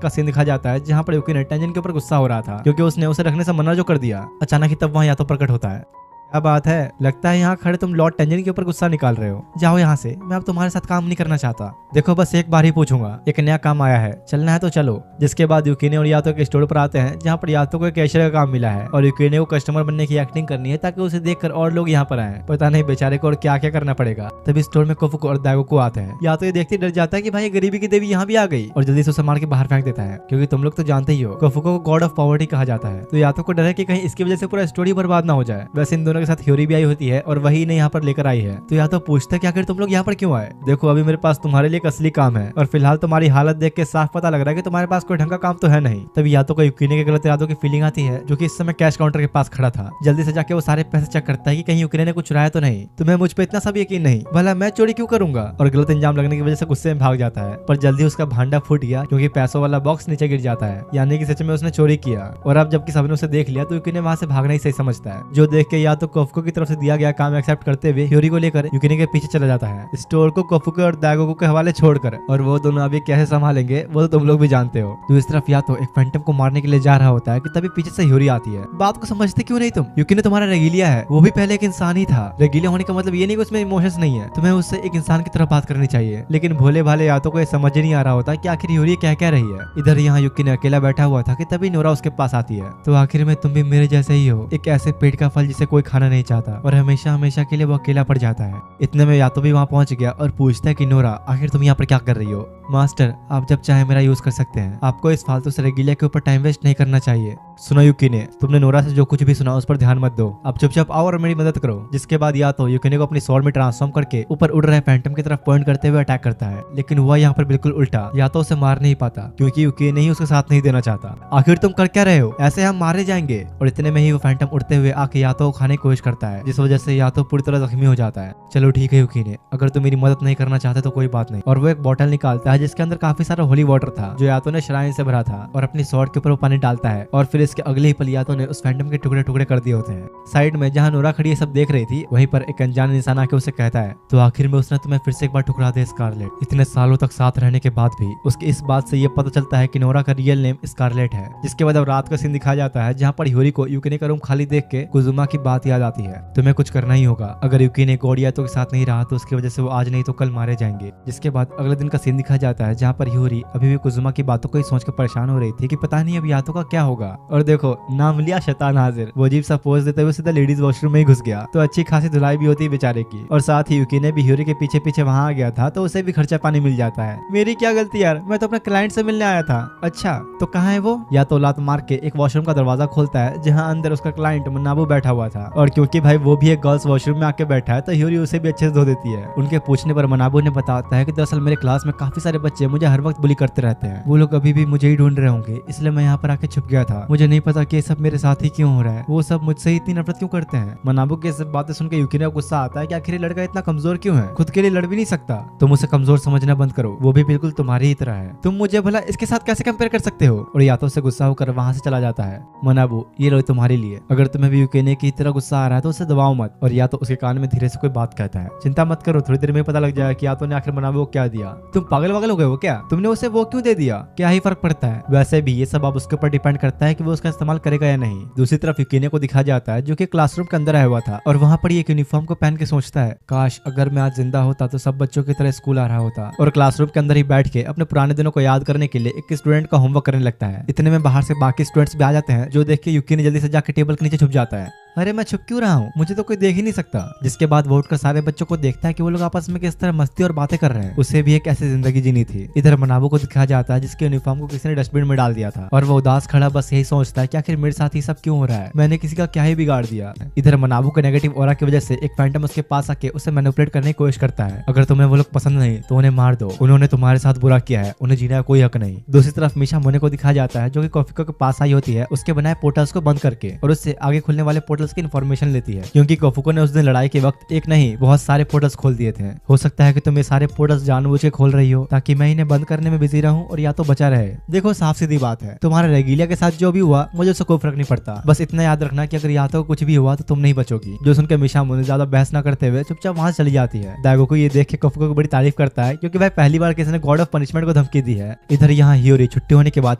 का सीन दिखाया जाता है जहाँ पर यूकिनी टेंजन के ऊपर गुस्सा हो रहा था क्योंकि उसने उसे रखने से मना जो कर दिया। अचानक ही तब वहाँ यातो प्रकट होता है। क्या बात है? लगता है यहाँ खड़े तुम लॉर्ड टेंजन के ऊपर गुस्सा निकाल रहे हो। जाओ यहाँ से, मैं अब तुम्हारे साथ काम नहीं करना चाहता। देखो बस एक बार ही पूछूंगा, एक नया काम आया है, चलना है तो चलो। जिसके बाद यूकिने और यातो के स्टोर पर आते हैं जहाँ पर यातो को एक कैशियर का काम मिला है और यूकिने को कस्टमर बनने की एक्टिंग करनी है ताकि उसे देखकर और लोग यहाँ पर आए। पता नहीं बेचारे को और क्या क्या करना पड़ेगा। तभी स्टोर में कोफुको और दागोको आते हैं। यातो ये देखते डर जाता है कि भाई गरीबी की देवी यहाँ भी आ गई और जल्दी से उसे मार के बाहर फेंक देता है, क्योंकि तुम लोग तो जानते ही हो कोफुको को गॉड ऑफ पॉवर्टी कहा जाता है। तो यातो को डर है कि कहीं इसकी वजह से पूरा स्टोरी बर्बाद ना हो जाए। वैसे इन दोनों के साथ ह्यूरी भी आई होती है और वही इन्हें यहाँ पर लेकर आई है। तो यातो पूछता है कि आखिर तुम लोग यहाँ पर क्यों आए? देखो अभी मेरे पास तुम्हारे लिए एक असली काम है और फिलहाल तुम्हारी हालत देख के साफ पता लग रहा है कि तुम्हारे पास कोई ढंग का काम तो है नहीं। तभी यातो को यूकिने के गलत इरादों की फीलिंग आती है जो कि इस समय कैश काउंटर के पास खड़ा था। जल्दी से जाके वो सारे पैसे चेक करता है कि कहीं यूकिने ने कुछ चुराया तो नहीं। तुम्हें मुझ पर इतना सब यकीन नहीं? भला मैं चोरी क्यों करूंगा? और गलत इंजाम लगने की वजह से गुस्से में भाग जाता है, पर जल्दी उसका भांडा फूट गया क्योंकि पैसों वाला बॉक्स नीचे गिर जाता है, यानी कि सच में उसने चोरी किया। और अब जबकि सबने उसे देख लिया तो यूकिने वहां से भागना ही सही समझता है, जो देख के या तो कोफुको की तरफ से दिया गया काम एक्सेप्ट करते हुए ह्यूरी को लेकर यूकिने के पीछे चला जाता है, स्टोर को कोफुको और दागोको के हवाले छोड़कर। और वो दोनों अभी कैसे संभालेंगे वो तो तुम लोग भी जानते हो। दूसरी तरफ या तो एक फैंटम को मारने के लिए जा रहा होता है कि तभी पीछे से ह्यूरी आती है। बात को समझते क्यों नहीं तुम? यूकिने तुम्हारा रेगिलिया है, वो भी पहले एक इंसान ही था। रेगिलिया होने का मतलब ये नहीं कि उसमें इमोशंस नहीं है। तुम्हें उससे एक इंसान की तरह बात करनी चाहिए। लेकिन भोले भाले यातो को ये समझ ही नहीं आ रहा होता कि आखिर ह्यूरी क्या कह रही है। इधर यहाँ यूकिने अकेला बैठा हुआ था कि तभी नोरा उसके पास आती है। तो आखिर में तुम भी मेरे जैसे ही हो, एक ऐसे पेट का फल जिसे कोई खाना नहीं चाहता और हमेशा हमेशा के लिए वो अकेला पड़ जाता है। इतने में यातो भी वहाँ पहुंच गया और पूछता है कि नोरा आखिर तुम यहाँ पर क्या कर रही हो? मास्टर आप जब चाहे मेरा यूज कर सकते हैं, आपको इस फालतू से रेगिलिया के ऊपर टाइम वेस्ट नहीं करना चाहिए। सुनो यूकिने, तुमने नोरा से जो कुछ भी सुना उस पर ध्यान मत दो, आप चुपचाप आओ और मेरी मदद करो। जिसके बाद या तो यूकिने को अपनी स्वॉर्ड में ट्रांसफॉर्म करके ऊपर उड़ रहे फैंटम की तरफ पॉइंट करते हुए अटैक करता है, लेकिन वह यहाँ पर बिल्कुल उल्टा, या तो उसे मार नहीं पाता क्योंकि यूकिने ही उसके साथ नहीं देना चाहता। आखिर तुम कर क्या रहे हो? ऐसे हम मारे जाएंगे। और इतने में ही वो फैंटम उड़ते हुए आके यातो को खाने की कोशिश करता है, जिस वजह से यातो पूरी तरह जख्मी हो जाता है। चलो ठीक है यूकिने, अगर तुम मेरी मदद नहीं करना चाहते तो कोई बात नहीं। और वो एक बोतल निकालता है जिसके अंदर काफी सारा होली वाटर था जो यातो ने श्राइन से भरा था, और अपनी स्वॉर्ड के ऊपर वो पानी डालता है और फिर इसके अगले ही पल यातो ने उस फैंटम के टुकड़े टुकड़े कर दिए होते हैं। साइड में जहाँ नोरा खड़ी सब देख रही थी, वहीं पर एक अनजान इंसान आके उसे कहता है तो आखिर में उसने तुम्हें फिर से एक बार ठुकरा दिया स्कारलेट। इतने सालों तक साथ रहने के बाद भी उसके इस बात से ये पता चलता है कि नोरा का रियल नेम स्कारलेट है। जिसके बाद अब रात का सीन दिखाया जाता है जहाँ पर ह्यूरी को यूकिने का रूम खाली देख के कुजुमा की बात याद आती है। तुम्हें कुछ करना ही होगा, अगर यूकिने गॉड यातो के साथ नहीं रहा तो उसकी वजह से वो आज नहीं तो कल मारे जाएंगे। जिसके बाद अगले दिन का सीन दिखाया जाता है जहाँ पर ह्यूरी अभी भी कुजुमा की बातों को ही सोच कर परेशान हो रही थी कि पता नहीं अब यातो का क्या होगा। और देखो नाम लिया शैतान हाजिर, वो अजीब सा पोज देते हुए सीधा लेडीज वॉशरूम में ही घुस गया। तो अच्छी खासी धुलाई भी होती है बेचारे की, और साथ ही यूकिने भी ह्यूरी के पीछे पीछे वहाँ आ गया था तो उसे भी खर्चा पानी मिल जाता है। मेरी क्या गलती यार, मैं तो अपने क्लाइंट से मिलने आया था। अच्छा तो कहाँ है वो? या तो लात मार के एक वॉशरूम का दरवाजा खोलता है जहाँ अंदर उसका क्लाइंट मुन्नाबू बैठा हुआ था और क्योंकि भाई वो भी एक गर्ल्स वॉशरूम में आके बैठा है तो ह्यूरी उसे भी अच्छे से धो देती है। उनके पूछने पर मनाबू ने बताता है कि दरअसल मेरे क्लास में काफी सारे बच्चे मुझे हर वक्त बुली करते रहते हैं, वो लोग अभी भी मुझे ही ढूंढ रहे होंगे, इसलिए मैं यहाँ पर आके छुप गया था। मुझे नहीं पता कि ये सब मेरे साथ ही क्यों हो रहा है, वो सब मुझसे ही इतनी नफरत क्यों करते हैं। मनाबू की सब बातें सुनकर यूकिने को गुस्सा आता है कि आखिर ये लड़का इतना कमजोर क्यों है, खुद के लिए लड़ भी नहीं सकता। तुम उसे कमजोर समझना बंद करो, वो भी बिल्कुल तुम्हारी ही तरह है, तुम मुझे भला इसके साथ कैसे कंपेयर कर सकते हो। और यातो से गुस्सा होकर वहां से चला जाता है। मनाबू ये लो तुम्हारे लिए, अगर तुम्हें भी यूकिने की तरह गुस्सा आ रहा है तो उसे दबाओ मत। और या तो उसके कान में धीरे से कोई बात कहता है, चिंता मत करो, थोड़ी देर में पता लग जाएगा कि यातो ने आखिर मनाबू को क्या दिया। तुम पागल वागल हो गए हो क्या, तुमने उसे वो क्यों दे दिया, क्या ही फर्क पड़ता है। वैसे भी ये सब अब उसके ऊपर डिपेंड करता है कि वो उसका इस्तेमाल करेगा या नहीं। दूसरी तरफ यूकिने को दिखा जाता है जो कि क्लासरूम के अंदर आया हुआ था और वहां पर एक यूनिफॉर्म को पहन के सोचता है, काश अगर मैं आज जिंदा होता तो सब बच्चों की तरह स्कूल आ रहा होता और क्लासरूम के अंदर ही बैठ के अपने पुराने दिनों को याद करने के लिए एक स्टूडेंट का होमवर्क करने लगता है। इतने में बाहर से बाकी स्टूडेंट्स भी आ जाते हैं, जो देख के यूकिने जल्दी से जाकर टेबल के नीचे छुप जाता है। अरे मैं छुप क्यों रहा हूँ, मुझे तो कोई देख ही नहीं सकता। जिसके बाद वो उठकर सारे बच्चों को देखता है कि वो लोग आपस में किस तरह मस्ती और बातें कर रहे हैं। उसे भी एक ऐसी जिंदगी जीनी थी। इधर मनाबू को दिखाया जाता है जिसके यूनिफॉर्म को किसी ने डस्टबिन में डाल दिया था और वो उदास खड़ा बस यही सोचता है कि आखिर मेरे साथ ही सब क्यों हो रहा है, मैंने किसी का क्या ही बिगाड़ दिया। इधर मनाबू के नेगेटिव ऑरा की वजह से एक फैंटम उसके पास आके उसे मैनिपुलेट करने की कोशिश करता है। अगर तुम्हें वो लोग पसंद नहीं तो उन्हें मार दो, उन्होंने तुम्हारे साथ बुरा किया है, उन्हें जीने का कोई हक नहीं। दूसरी तरफ मीशा मोने को दिखाया जाता है जो कि कोफिको के पास आई होती है उसके बनाए पोर्टल्स को बंद करके और उससे आगे खुलने वाले पोर्टल्स की इन्फॉर्मेशन लेती है, क्योंकि कोफुको ने उस दिन लड़ाई के वक्त एक नहीं बहुत सारे पोर्टल्स खोल दिए थे। हो सकता है कि तुम ये सारे पोर्टल्स जानबूझ के खोल रही हो ताकि मैं इन्हें बंद करने में बिजी रहूं और या तो बचा रहे। देखो साफ सीधी बात है, तुम्हारे रेगिलिया के साथ जो भी हुआ मुझे उससे कोई फर्क नहीं पड़ता, बस इतना याद रखना कि अगर या तो कुछ भी हुआ तो तुम नहीं बचोगी। जो सुनकर मीशा मोने ज्यादा बहस न करते हुए चुपचाप वहां चली जाती है। दाइगो को ये देख के कोफुको की बड़ी तारीफ करता है क्योंकि भाई पहली बार किसी ने गॉड ऑफ पनिशमेंट को धमकी दी है। इधर यहाँ हियोरी छुट्टी होने के बाद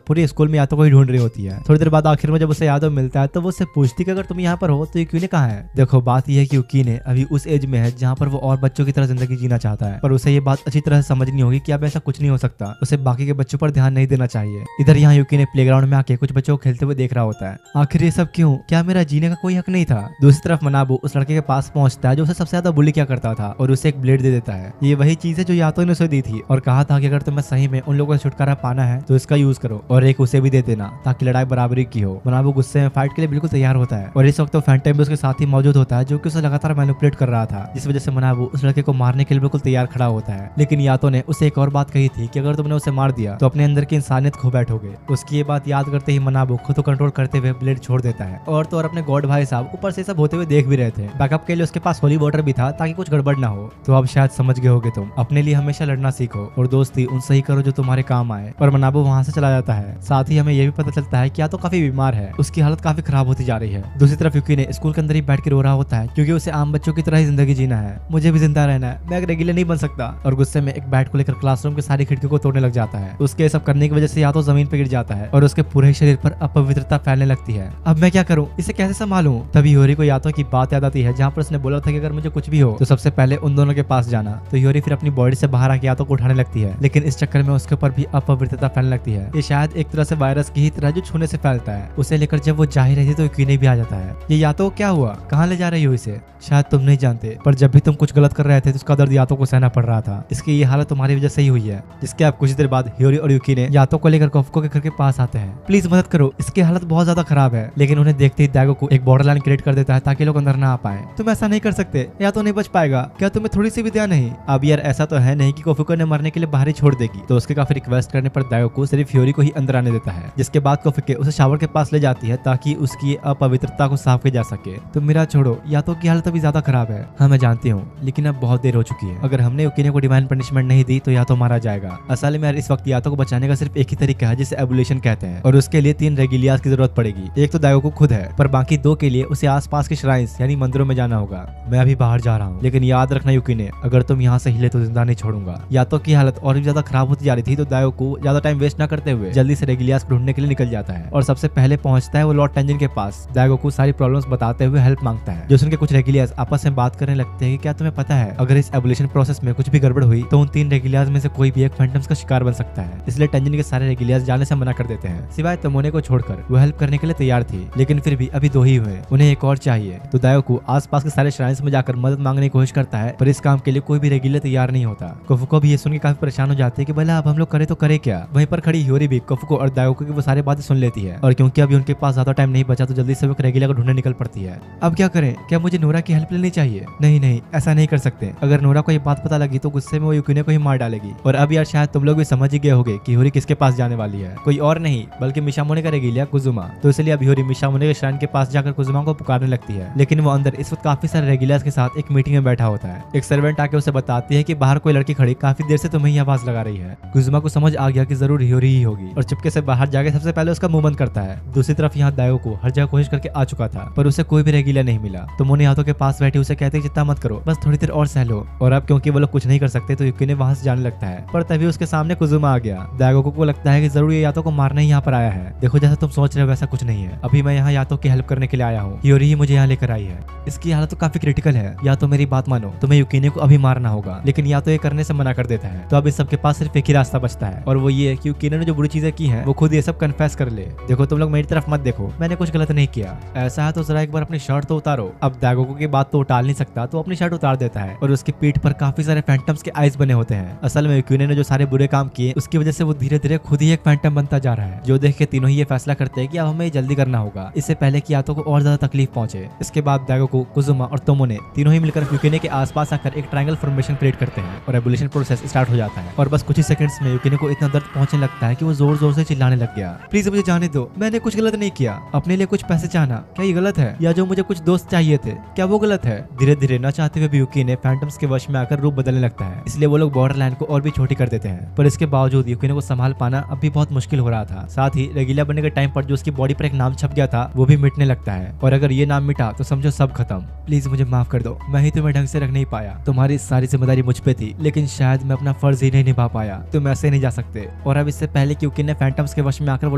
पूरे स्कूल में यातो को ही ढूंढ रही होती है। थोड़ी देर बाद आखिर में जब उसे यादव मिलता है तो वो उससे पूछती है कि अगर तुम यहाँ पर हो तो यूकिने कहाँ है। देखो बात यह है कि यूकिने अभी उस एज में है जहाँ पर वो और बच्चों की तरह जिंदगी जीना चाहता है, पर उसे ये बात अच्छी तरह से समझनी होगी कि अब ऐसा कुछ नहीं हो सकता, उसे बाकी के बच्चों पर ध्यान नहीं देना चाहिए। इधर यहाँ यूकिने प्लेग्राउंड में आके कुछ बच्चों को खेलते हुए देख रहा होता है। आखिर ये सब क्यों, क्या मेरा जीने का कोई हक नहीं था। दूसरी तरफ मनाबू उस लड़के के पास पहुंचता है जो उसे सबसे ज्यादा बुली किया करता था और उसे एक ब्लेड दे देता है। ये वही चीज है जो यातो ने उसे दी थी और कहा था कि अगर तुम्हें सही में उन लोगों से छुटकारा पाना है तो इसका यूज करो और एक उसे भी दे देना ताकि लड़ाई बराबरी की हो। मनाबू गुस्से में फाइट के लिए बिल्कुल तैयार होता है और इस वक्त फैंटम भी उसके साथ ही मौजूद होता है जो कि उसे लगातार मैनिपुलेट कर रहा था, जिस वजह से मनाबू उस लड़के को मारने के लिए बिल्कुल तैयार खड़ा होता है। लेकिन यातो ने उसे एक और बात कही थी कि अगर तुमने उसे मार दिया तो अपने अंदर की इंसानियत खो बैठोगे। उसकी ये बात याद करते ही मनाबू खुद को कंट्रोल करते हुए ब्लेड छोड़ देता है। और तो और अपने गॉड भाई साहब ऊपर से सब होते हुए देख भी रहे थे। बैकअप के लिए उसके पास होली वाटर भी था ताकि कुछ गड़बड़ ना हो। तो अब शायद समझ गए होगे तुम अपने लिए हमेशा लड़ना सीखो और दोस्ती उनसे ही करो जो तुम्हारे काम आए। और मनाबू वहां से चला जाता है। साथ ही हमें यह भी पता चलता है कि या तो काफी बीमार है, उसकी हालत काफी खराब होती जा रही है। दूसरी तरफ यूकी स्कूल के अंदर ही बैठ के रो रहा होता है क्योंकि उसे आम बच्चों की तरह ही जिंदगी जीना है। मुझे भी जिंदा रहना है, मैं एक रेगुलर नहीं बन सकता। और गुस्से में एक बैट को लेकर क्लासरूम की सारी खिड़कियों को तोड़ने लग जाता है। उसके सब करने की वजह से या तो जमीन पर गिर जाता है और उसके पूरे शरीर पर अपवित्रता फैलने लगती है। अब मैं क्या करूं, इसे कैसे संभालूं। तभी ह्यूरी को यातो की बात याद आती है जहाँ पर उसने बोला था कि अगर मुझे कुछ भी हो तो सबसे पहले उन दोनों के पास जाना। तो ह्यूरी फिर अपनी बॉडी से बाहर आके यातो को उठाने लगती है, लेकिन इस चक्कर में उसके ऊपर भी अपवित्रता फैलने लगती है। ये शायद एक तरह से वायरस की ही तरह जो छूने से फैलता है। उसे लेकर जब वो जा ही रही थी तो यूकिने भी आ जाता है। ये यातो क्या हुआ, कहाँ ले जा रही हो इसे, शायद तुम नहीं जानते पर जब भी तुम कुछ गलत कर रहे थे तो उसका दर्द यातो को सहना पड़ रहा था। इसकी ये हालत तुम्हारी वजह से ही हुई है। जिसके अब कुछ देर बाद ह्यूरी और यूकिने यातो को लेकर कोफुको के घर के पास आते हैं। प्लीज मदद करो, इसकी हालत बहुत ज्यादा खराब है। लेकिन उन्हें देखते ही दाइगो को एक बॉर्डरलाइन क्रिएट कर देता है ताकि लोग अंदर ना आ पाए। तुम ऐसा नहीं कर सकते, या तो नहीं बच पाएगा, क्या तुम्हें थोड़ी सी भी दया नहीं। अब यार ऐसा तो है नहीं कि कोफुको ने मरने के लिए बाहर ही छोड़ देगी। तो उसके काफी रिक्वेस्ट करने पर दाइगो को सिर्फ ह्यूरी को ही अंदर आने देता है। जिसके बाद कोफुको उसे शावर के पास ले जाती है ताकि उसकी अपवित्रता को साफ किया जा सके। तुम मेरा छोड़ो, यातो की हालत अभी ज्यादा खराब है। हाँ मैं जानती हूँ, लेकिन अब बहुत देर हो चुकी है। अगर हमने यूकिने को डिवाइन पनिशमेंट नहीं दी तो यातो मारा जाएगा। असल में यार इस वक्त यातो को बचाने का सिर्फ एक ही तरीका है जिसे एबुलेशन कहते हैं और उसके लिए 3 रेगिलियास की जरूरत पड़ेगी। एक तो दाइगो को खुद है पर बाकी 2 के लिए उसे आसपास के श्राइन्स यानी मंदिरों में जाना होगा। मैं अभी बाहर जा रहा हूँ, लेकिन याद रखना यूकिने, अगर तुम यहाँ से हिले तो जिंदा नहीं छोड़ूंगा। यातो की हालत और भी ज्यादा खराब होती जा रही थी तो दाइगो को ज्यादा टाइम वेस्ट न करते हुए जल्दी से रेगिलियास को ढूंढने के लिए निकल जाता है और सबसे पहले पहुंचता है वो लॉर्ड टेंजिन के पास। दाइगो को सारी प्रॉब्लम्स बताते हुए हेल्प मांगता है। जो सुनकर कुछ रेगिलियास आपस में बात करने लगते हैं कि क्या तुम्हें पता है अगर इस एबुलेशन प्रोसेस में कुछ भी गड़बड़ हुई तो उन 3 रेगिलियास में से कोई भी एक फैंटम्स का शिकार बन सकता है। इसलिए टेंजिन के सारे रेगिलियास जाने से मना कर देते हैं सिवाय तमोने को छोड़कर। वो हेल्प करने के लिए तैयार थी लेकिन फिर भी अभी 2 ही हुए, उन्हें एक और चाहिए। तो दाइगो को आसपास के सारे श्राइन्स में जाकर मदद मांगने की कोशिश करता है पर इस काम के लिए कोई भी रेगिलियर तैयार नहीं होता। कोफुको भी ये सुन के काफी परेशान हो जाते हैं कि भला अब हम लोग करे तो करे क्या। वहीं पर खड़ी ह्यूरी भी कोफुको और दाइगो की वो सारी बातें सुन लेती है और क्योंकि अभी उनके पास ज्यादा टाइम नहीं बचा तो जल्दी से वो रेगिलियर को ढूंढने निकल पड़ती है। अब क्या करें, क्या मुझे नोरा की हेल्प लेनी चाहिए? नहीं नहीं, ऐसा नहीं कर सकते। अगर नोरा को ये बात पता लगी तो गुस्से में वो युकिने को ही मार डालेगी। और अब यार शायद तुम लोग भी समझ ही गए होगे कि ह्यूरी किसके पास जाने वाली है। कोई और नहीं बल्कि मिशामोने का रेगिलिया कुजुमा। तो इसलिए अब ह्यूरी मिशामोने के श्राइन के पास जाकर कुजुमा को पुकारने लगती है। लेकिन वो अंदर इस वक्त काफी सारे रेगिलियास के साथ एक मीटिंग में बैठा होता है। एक सर्वेंट आके उसे बताती है कि बाहर कोई लड़की खड़ी काफी देर से तुम्हें ही आवाज लगा रही है। कुजुमा को समझ आ गया कि जरूर ह्यूरी ही होगी और चुपके से बाहर जाके सबसे पहले उसका मुंह बंद करता है। दूसरी तरफ यहाँ दायो को हर जगह कोशिश करके आ चुका था पर उसे कोई भी रेगिलिया नहीं मिला। तो मोने हाथों के पास बैठी उसे कहते चिंता मत करो, बस थोड़ी देर और सह लो। और अब क्योंकि वो लोग कुछ नहीं कर सकते तो युकिने वहां से जाने लगता है। पर तभी उसके सामने कुजुमा आ गया। दायोको को लगता है कि जरूर ये यातो को मारने ही यहाँ पर आया है। देखो जैसा तुम सोच रहे हो वैसा कुछ नहीं है, अभी मैं यहाँ यातो की हेल्प करने के लिए आया हूँ। ह्यूरी ही मुझे यहाँ लेकर आई है। इसकी हालत तो काफी क्रिटिकल है, या तो मेरी बात मानो, तुम्हें युकिने को अभी मारना होगा। लेकिन या तो ये करने से मना कर देता है। तो अब इस सबके पास सिर्फ एक ही रास्ता बचता है और वो ये कि युकिने ने जो बुरी चीजें की हैं वो खुद ये सब कन्फेस कर ले। देखो तुम लोग मेरी तरफ मत देखो, मैंने कुछ गलत नहीं किया। ऐसा है तो जरा एक बार अपनी शर्ट तो उतारो। अब दागोको की बात तो टाल नहीं सकता तो अपनी शर्ट उतार देता है और उसकी पीठ पर काफी सारे फैंटम्स के आइज बने होते हैं। असल में युकिने ने जो सारे बुरे काम किए उसकी वजह से वो धीरे धीरे खुद ही एक फैंटम बनता जा रहा है। जो देख के तीनों ही ये फैसला करते हैं कि अब हमें जल्दी करना होगा, इससे पहले कि यातो को और ज्यादा तकलीफ पहुंचे। इसके बाद दागोको, कुजुमा और तोमोने तीनों ही मिलकर युकिने के आसपास आकर एक ट्रायंगल फॉर्मेशन क्रिएट करते हैं और एबोल्यूशन प्रोसेस स्टार्ट हो जाता है। और बस कुछ ही सेकंड्स में युकिने को इतना दर्द पहुंचने लगता है कि वो जोर जोर से चिल्लाने लग गया। प्लीज मुझे जाने दो, मैंने कुछ गलत नहीं किया। अपने लिए कुछ पैसे चाहना क्या ये गलत है? या जो मुझे कुछ दोस्त चाहिए थे क्या वो गलत है? धीरे धीरे न चाहते हुए भी युकिने फैंटम्स के वश में आकर रूप बदलने लगता है। इसलिए वो लोग बॉर्डरलैंड को और भी छोटी कर देते हैं। पर इसके बावजूद युकिने को संभाल पाना अब भी बहुत मुश्किल हो रहा था। साथ ही रेगिलिया बनने के टाइम पर जो उसकी बॉडी पर एक नाम छप गया था वो भी मिटने लगता है। और अगर ये नाम मिटा तो समझो सब खत्म। प्लीज मुझे माफ कर दो, मैं ही तुम्हें ढंग से रख नहीं पाया। तुम्हारी सारी जिम्मेदारी मुझ पे थी लेकिन शायद मैं अपना फर्ज ही नहीं निभा पाया। तुम ऐसे नहीं जा सकते। और अब इससे पहले कि युकिने फैंटम्स के वश में आकर वो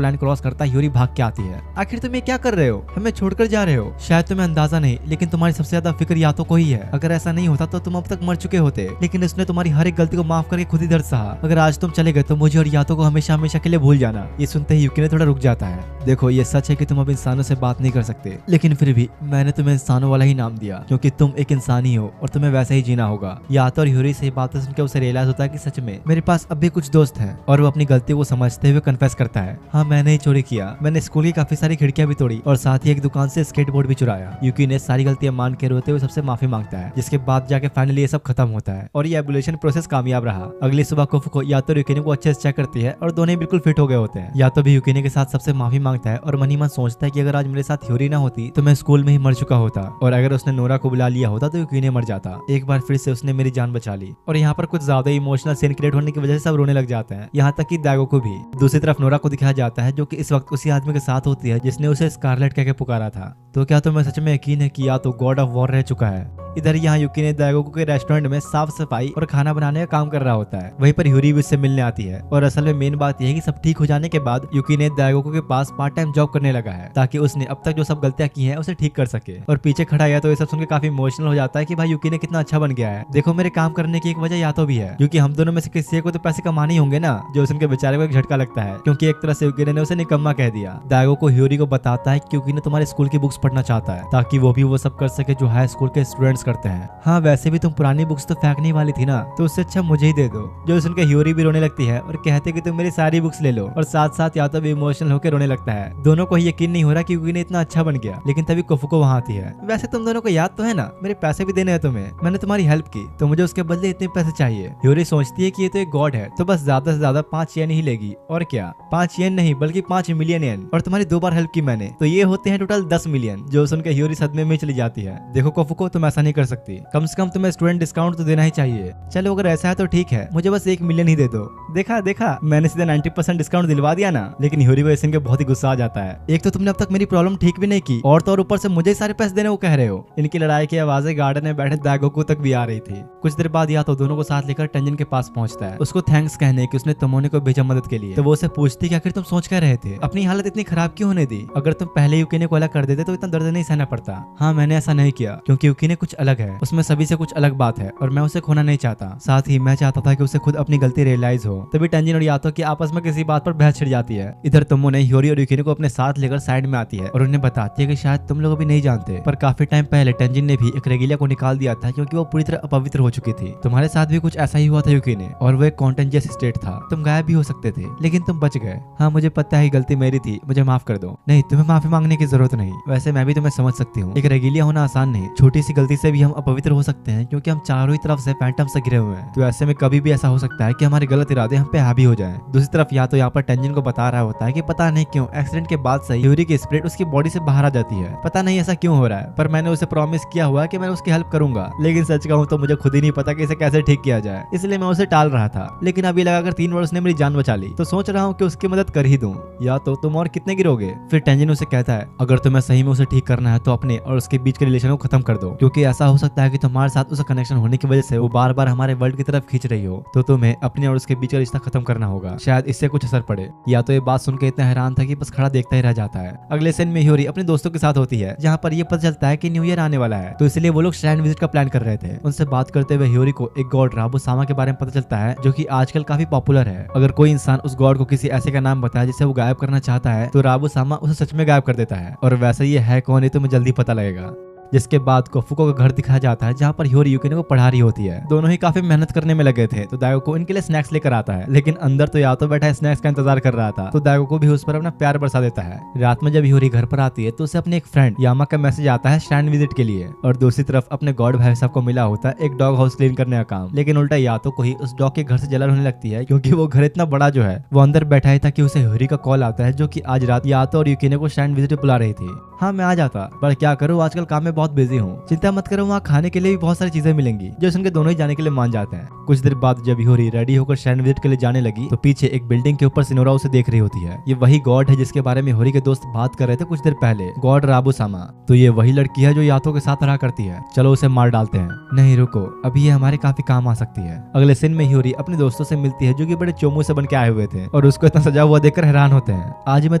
लाइन क्रॉस करता ह्यूरी भाग के आती है। आखिर तुम ये क्या कर रहे हो? हमें छोड़कर जा रहे हो? शायद तुम्हें अंदाजा नहीं लेकिन तुम्हारी सबसे ज्यादा फिक्र यातो को ही है। अगर ऐसा नहीं होता तो तुम अब तक मर चुके होते। लेकिन उसने तुम्हारी हर एक गलती को माफ करके खुद ही दर्द सहा। अगर आज तुम चले गए तो मुझे और यातो को हमेशा हमेशा के लिए भूल जाना। ये सुनते ही युकिने थोड़ा रुक जाता है। देखो ये सच है कि तुम अब इंसानों से बात नहीं कर सकते, लेकिन फिर भी मैंने तुम्हें इंसानों वाला ही नाम दिया क्योंकि तुम एक इंसान ही हो और तुम्हें वैसे ही जीना होगा। यातो और ह्यूरी से बातें सुनकर उसे रियलाइज होता है कि सच में मेरे पास अब भी कुछ दोस्त हैं। और वो अपनी गलती को समझते हुए कन्फेस करता है, हाँ मैंने ही चोरी किया। मैंने स्कूल की काफी सारी खिड़कियां भी तोड़ी और साथ ही एक दुकान से स्केटबोर्ड भी चुराया। युकिने सारी गलतियां मान के रोते हुए सबसे माफी मांगता है, जिसके बाद जाके फाइनली ये सब खत्म होता है और ये एबोल्यूशन प्रोसेस कामयाब रहा। अगली सुबह कोफुको यातो और युकिने को अच्छे से चेक करती है और दोनों बिल्कुल फिट हो गए होते हैं। यातो भी युकिने के साथ सबसे माफी मांगता है और मन ही मन सोचता है कि अगर आज मेरे साथ ह्यूरी ना होती तो मैं स्कूल में ही मर चुका होता और अगर उसने नोरा को बुला लिया होता तो युकिने मर जाता। एक बार फिर से उसने मेरी जान बचा ली। और यहाँ पर कुछ ज्यादा इमोशनल सीन क्रिएट होने की वजह से सब रोने लग जाते हैं, यहाँ तक कि दागोको भी। दूसरी तरफ नोरा को दिखाया जाता है जो कि इस वक्त उसी आदमी के साथ होती है जिसने उसे स्कारलेट कहकर पुकारा था। तो क्या तुम्हें सच में यकीन है कि या तो गॉड ऑफ वॉर रह चुका है? इधर यहाँ युकिने दागोको के रेस्टोरेंट में साफ सफाई और खाना बनाने का काम कर रहा होता है। वहीं पर ह्यूरी भी उससे मिलने आती है और असल में मेन बात यह है कि सब ठीक हो जाने के बाद युकिने दागोको के पास पार्ट टाइम जॉब करने लगा है ताकि उसने अब तक जो सब गलतियां की हैं उसे ठीक कर सके। और पीछे खड़ा है तो ये सब सुनकर काफी इमोशनल हो जाता है कि भाई युकिने कितना अच्छा बन गया है। देखो मेरे काम करने की एक वजह या तो भी है क्योंकि हम दोनों में से किसी को तो पैसे कमाने ही होंगे ना। जो उनके बेचारे को एक झटका लगता है क्योंकि एक तरह से युकिने ने उसे निकम्मा कह दिया। दागोको ह्यूरी को बताता है कि युकिने तुम्हारे स्कूल की बुक्स पढ़ना चाहता है ताकि वो भी वो सब कर सके जो हाई स्कूल के स्टूडेंट्स करते हैं। हाँ वैसे भी तुम पुरानी बुक्स तो फेंकने वाली थी ना, तो उससे अच्छा मुझे ही दे दो। जो सुनकर ह्यूरी भी रोने लगती है और कहते कि तुम मेरी सारी बुक्स ले लो और साथ साथ या तो भी इमोशनल होकर रोने लगता है। दोनों को यकीन नहीं हो रहा कि युकिने इतना अच्छा बन गया। लेकिन तभी कोफुको वहाँ आती है। वैसे तुम दोनों को याद तो है ना, मेरे पैसे भी देने हैं तुम्हें, मैंने तुम्हारी हेल्प की तो मुझे उसके बदले इतने पैसे चाहिए। ह्यूरी सोचती है कि ये तो एक गॉड है तो बस ज्यादा से ज्यादा 5 येन ही लेगी। और क्या 5 येन नहीं बल्कि 5 मिलियन येन, और तुम्हारी 2 बार हेल्प की मैंने तो ये होते हैं टोटल 10 मिलियन। जो सुनकर ह्यूरी सदमे में चली जाती है। देखो कोफुको तुम ऐसा नहीं कर सकती, कम से कम तुम्हें स्टूडेंट डिस्काउंट तो देना ही चाहिए। चलो अगर ऐसा है तो ठीक है, मुझे बस 1 मिलियन ही दे दो। देखा देखा मैंने सीधे 90% डिस्काउंट दिलवा दिया ना। लेकिन ह्यूरी को सुन के बहुत ही गुस्सा आ जाता है। एक तो तुमने अब तक मेरी प्रॉब्लम ठीक भी नहीं की और तो और ऊपर से मुझे सारे पैसे देने को कह रहे हो। इनकी लड़ाई की आवाजें गार्डन में बैठे दागोको तक भी आ रही थी। कुछ देर बाद या तो दोनों को साथ लेकर टेंजन के पास पहुंचता है, उसको थैंक्स कहने की उसने तोमोने को भेजा मदद के लिए। तो वो उसे पूछती कि आखिर तुम सोच क्या रहे थे, अपनी हालत इतनी खराब क्यों होने दी? अगर तुम पहले युकिने को अलग कर देते तो इतना दर्द नहीं सहना पड़ता। हाँ मैंने ऐसा नहीं किया क्योंकि युकिने कुछ अलग है, उसमें सभी से कुछ अलग बात है और मैं उसे खोना नहीं चाहता। साथ ही मैं चाहता था कि उसे खुद अपनी गलती रियलाइज हो। तभी टेंजिन और यातो की आपस में किसी बात पर बहस छिड़ जाती है। इधर तोमोने ह्योरी और युकिने को अपने साथ लेकर साइड में आती है और उन्हें बताती है कि शायद तुम लोग अभी नहीं जानते, पर काफी टाइम पहले टेंजिन ने भी एक रेगिलिया को निकाल दिया था क्योंकि वो पूरी तरह अपवित्र हो चुकी थी। तुम्हारे साथ भी कुछ ऐसा ही हुआ था युकिने, और वो एक कॉन्टेंजियस स्टेट था। तुम गायब भी हो सकते थे लेकिन तुम बच गए। हाँ, मुझे पता है गलती मेरी थी, मुझे माफ कर दो। नहीं, तुम्हें माफी मांगने की जरूरत नहीं। वैसे मैं भी तुम्हें समझ सकती हूँ, एक रेगिलिया होना आसान नहीं। छोटी सी गलती से भी हम अपवित्र हो सकते हैं क्योंकि हम चारों ही तरफ से फैंटम से घिरे हुए हैं। तो ऐसे में कभी भी ऐसा हो सकता है कि हमारे गलत इरादे हम पे हावी हो जाएं। दूसरी तरफ या तो यहाँ पर टेंजिन को बता रहा होता है कि पता नहीं क्यों एक्सीडेंट के बाद से ह्योरी की स्पिरिट उसकी बॉडी से बाहर आ जाती है। पता नहीं ऐसा क्यों हो रहा है, पर मैंने उसे प्रॉमिस किया हुआ है कि मैं उसकी हेल्प करूंगा। लेकिन सच कहूँ तो मुझे खुद ही नहीं पता कि इसे कैसे ठीक किया जाए, इसलिए मैं उसे टाल रहा था। लेकिन अभी लगा अगर 3 वर्ष ने मेरी जान बचा ली तो सोच रहा हूँ कि उसकी मदद कर ही दूं। या तो तुम और कितने गिरोगे? फिर टेंजिन उसे कहता है अगर तुम्हें सही में उसे ठीक करना है तो अपने और उसके बीच के रिलेशन को खत्म कर दो, क्योंकि ऐसा हो सकता है कि तुम्हारे साथ उसका कनेक्शन होने की वजह से वो बार बार हमारे वर्ल्ड की तरफ खींच रही हो। तो तुम्हें अपने और उसके बीच का रिश्ता खत्म करना होगा, शायद इससे कुछ असर पड़े। या तो ये बात सुनकर इतना हैरान था कि बस खड़ा देखता ही रह जाता है। अगले सीन में ह्योरी अपने दोस्तों के साथ होती है जहाँ पर ये पता चलता है कि न्यू ईयर आने वाला है, तो इसलिए वो लोग श्राइन विजिट का प्लान कर रहे थे। उनसे बात करते हुए ह्योरी को एक गॉड राबू सामा के बारे में पता चलता है जो कि आजकल काफी पॉपुलर है। अगर कोई इंसान उस गॉड को किसी ऐसे का नाम बताए जिसे वो गायब करना चाहता है तो राबू सामा उसे सच में गायब कर देता है। और वैसे ये है कौन, ये तुम्हें जल्दी पता लगेगा। जिसके बाद कोफुको का घर दिखाया जाता है जहाँ पर ह्योरी युकिने को पढ़ा रही होती है। दोनों ही काफी मेहनत करने में लगे थे, तो दाइगो इनके लिए स्नैक्स लेकर आता है, लेकिन अंदर तो यातो बैठा स्नैक्स का इंतजार कर रहा था, तो दाइगो को भी उस पर अपना प्यार बरसा देता है। रात में जब ह्योरी घर पर आती है तो उसे अपने एक फ्रेंड यामा का मैसेज आता है श्राइन विजिट के लिए, और दूसरी तरफ अपने गॉड भाई साहब को मिला होता है एक डॉग हाउस क्लीन करने का काम। लेकिन उल्टा यातो को ही उस डॉग के घर से जलन होने लगती है क्योंकि वो घर इतना बड़ा जो है वो अंदर बैठा ही था कि उसे ह्योरी का कॉल आता है जो कि आज रात यातो और युकिने को श्राइन विजिट बुला रही थी। हाँ, मैं आ जाता, पर क्या करूँ आजकल काम में बहुत बिजी हूँ। चिंता मत करो, वहाँ खाने के लिए भी बहुत सारी चीजें मिलेंगी। जो सुनकर दोनों ही जाने के लिए मान जाते हैं। कुछ देर बाद जब ह्योरी रेडी होकर श्राइन विजिट के लिए जाने लगी तो पीछे एक बिल्डिंग के ऊपर सिनोरा उसे देख रही होती है। ये वही गॉड है जिसके बारे में ह्योरी के दोस्त बात कर रहे थे कुछ देर पहले, गॉड राबू सामा। तो ये वही लड़की है जो यातो के साथ रहा करती है। चलो उसे मार डालते हैं। नहीं रुको, अभी ये हमारे काफी काम आ सकती है। अगले सीन में ह्योरी अपने दोस्तों से मिलती है जो कि बड़े चोमू से बन के आए हुए थे और उसको इतना सजा हुआ देखकर हैरान होते हैं। आज मैं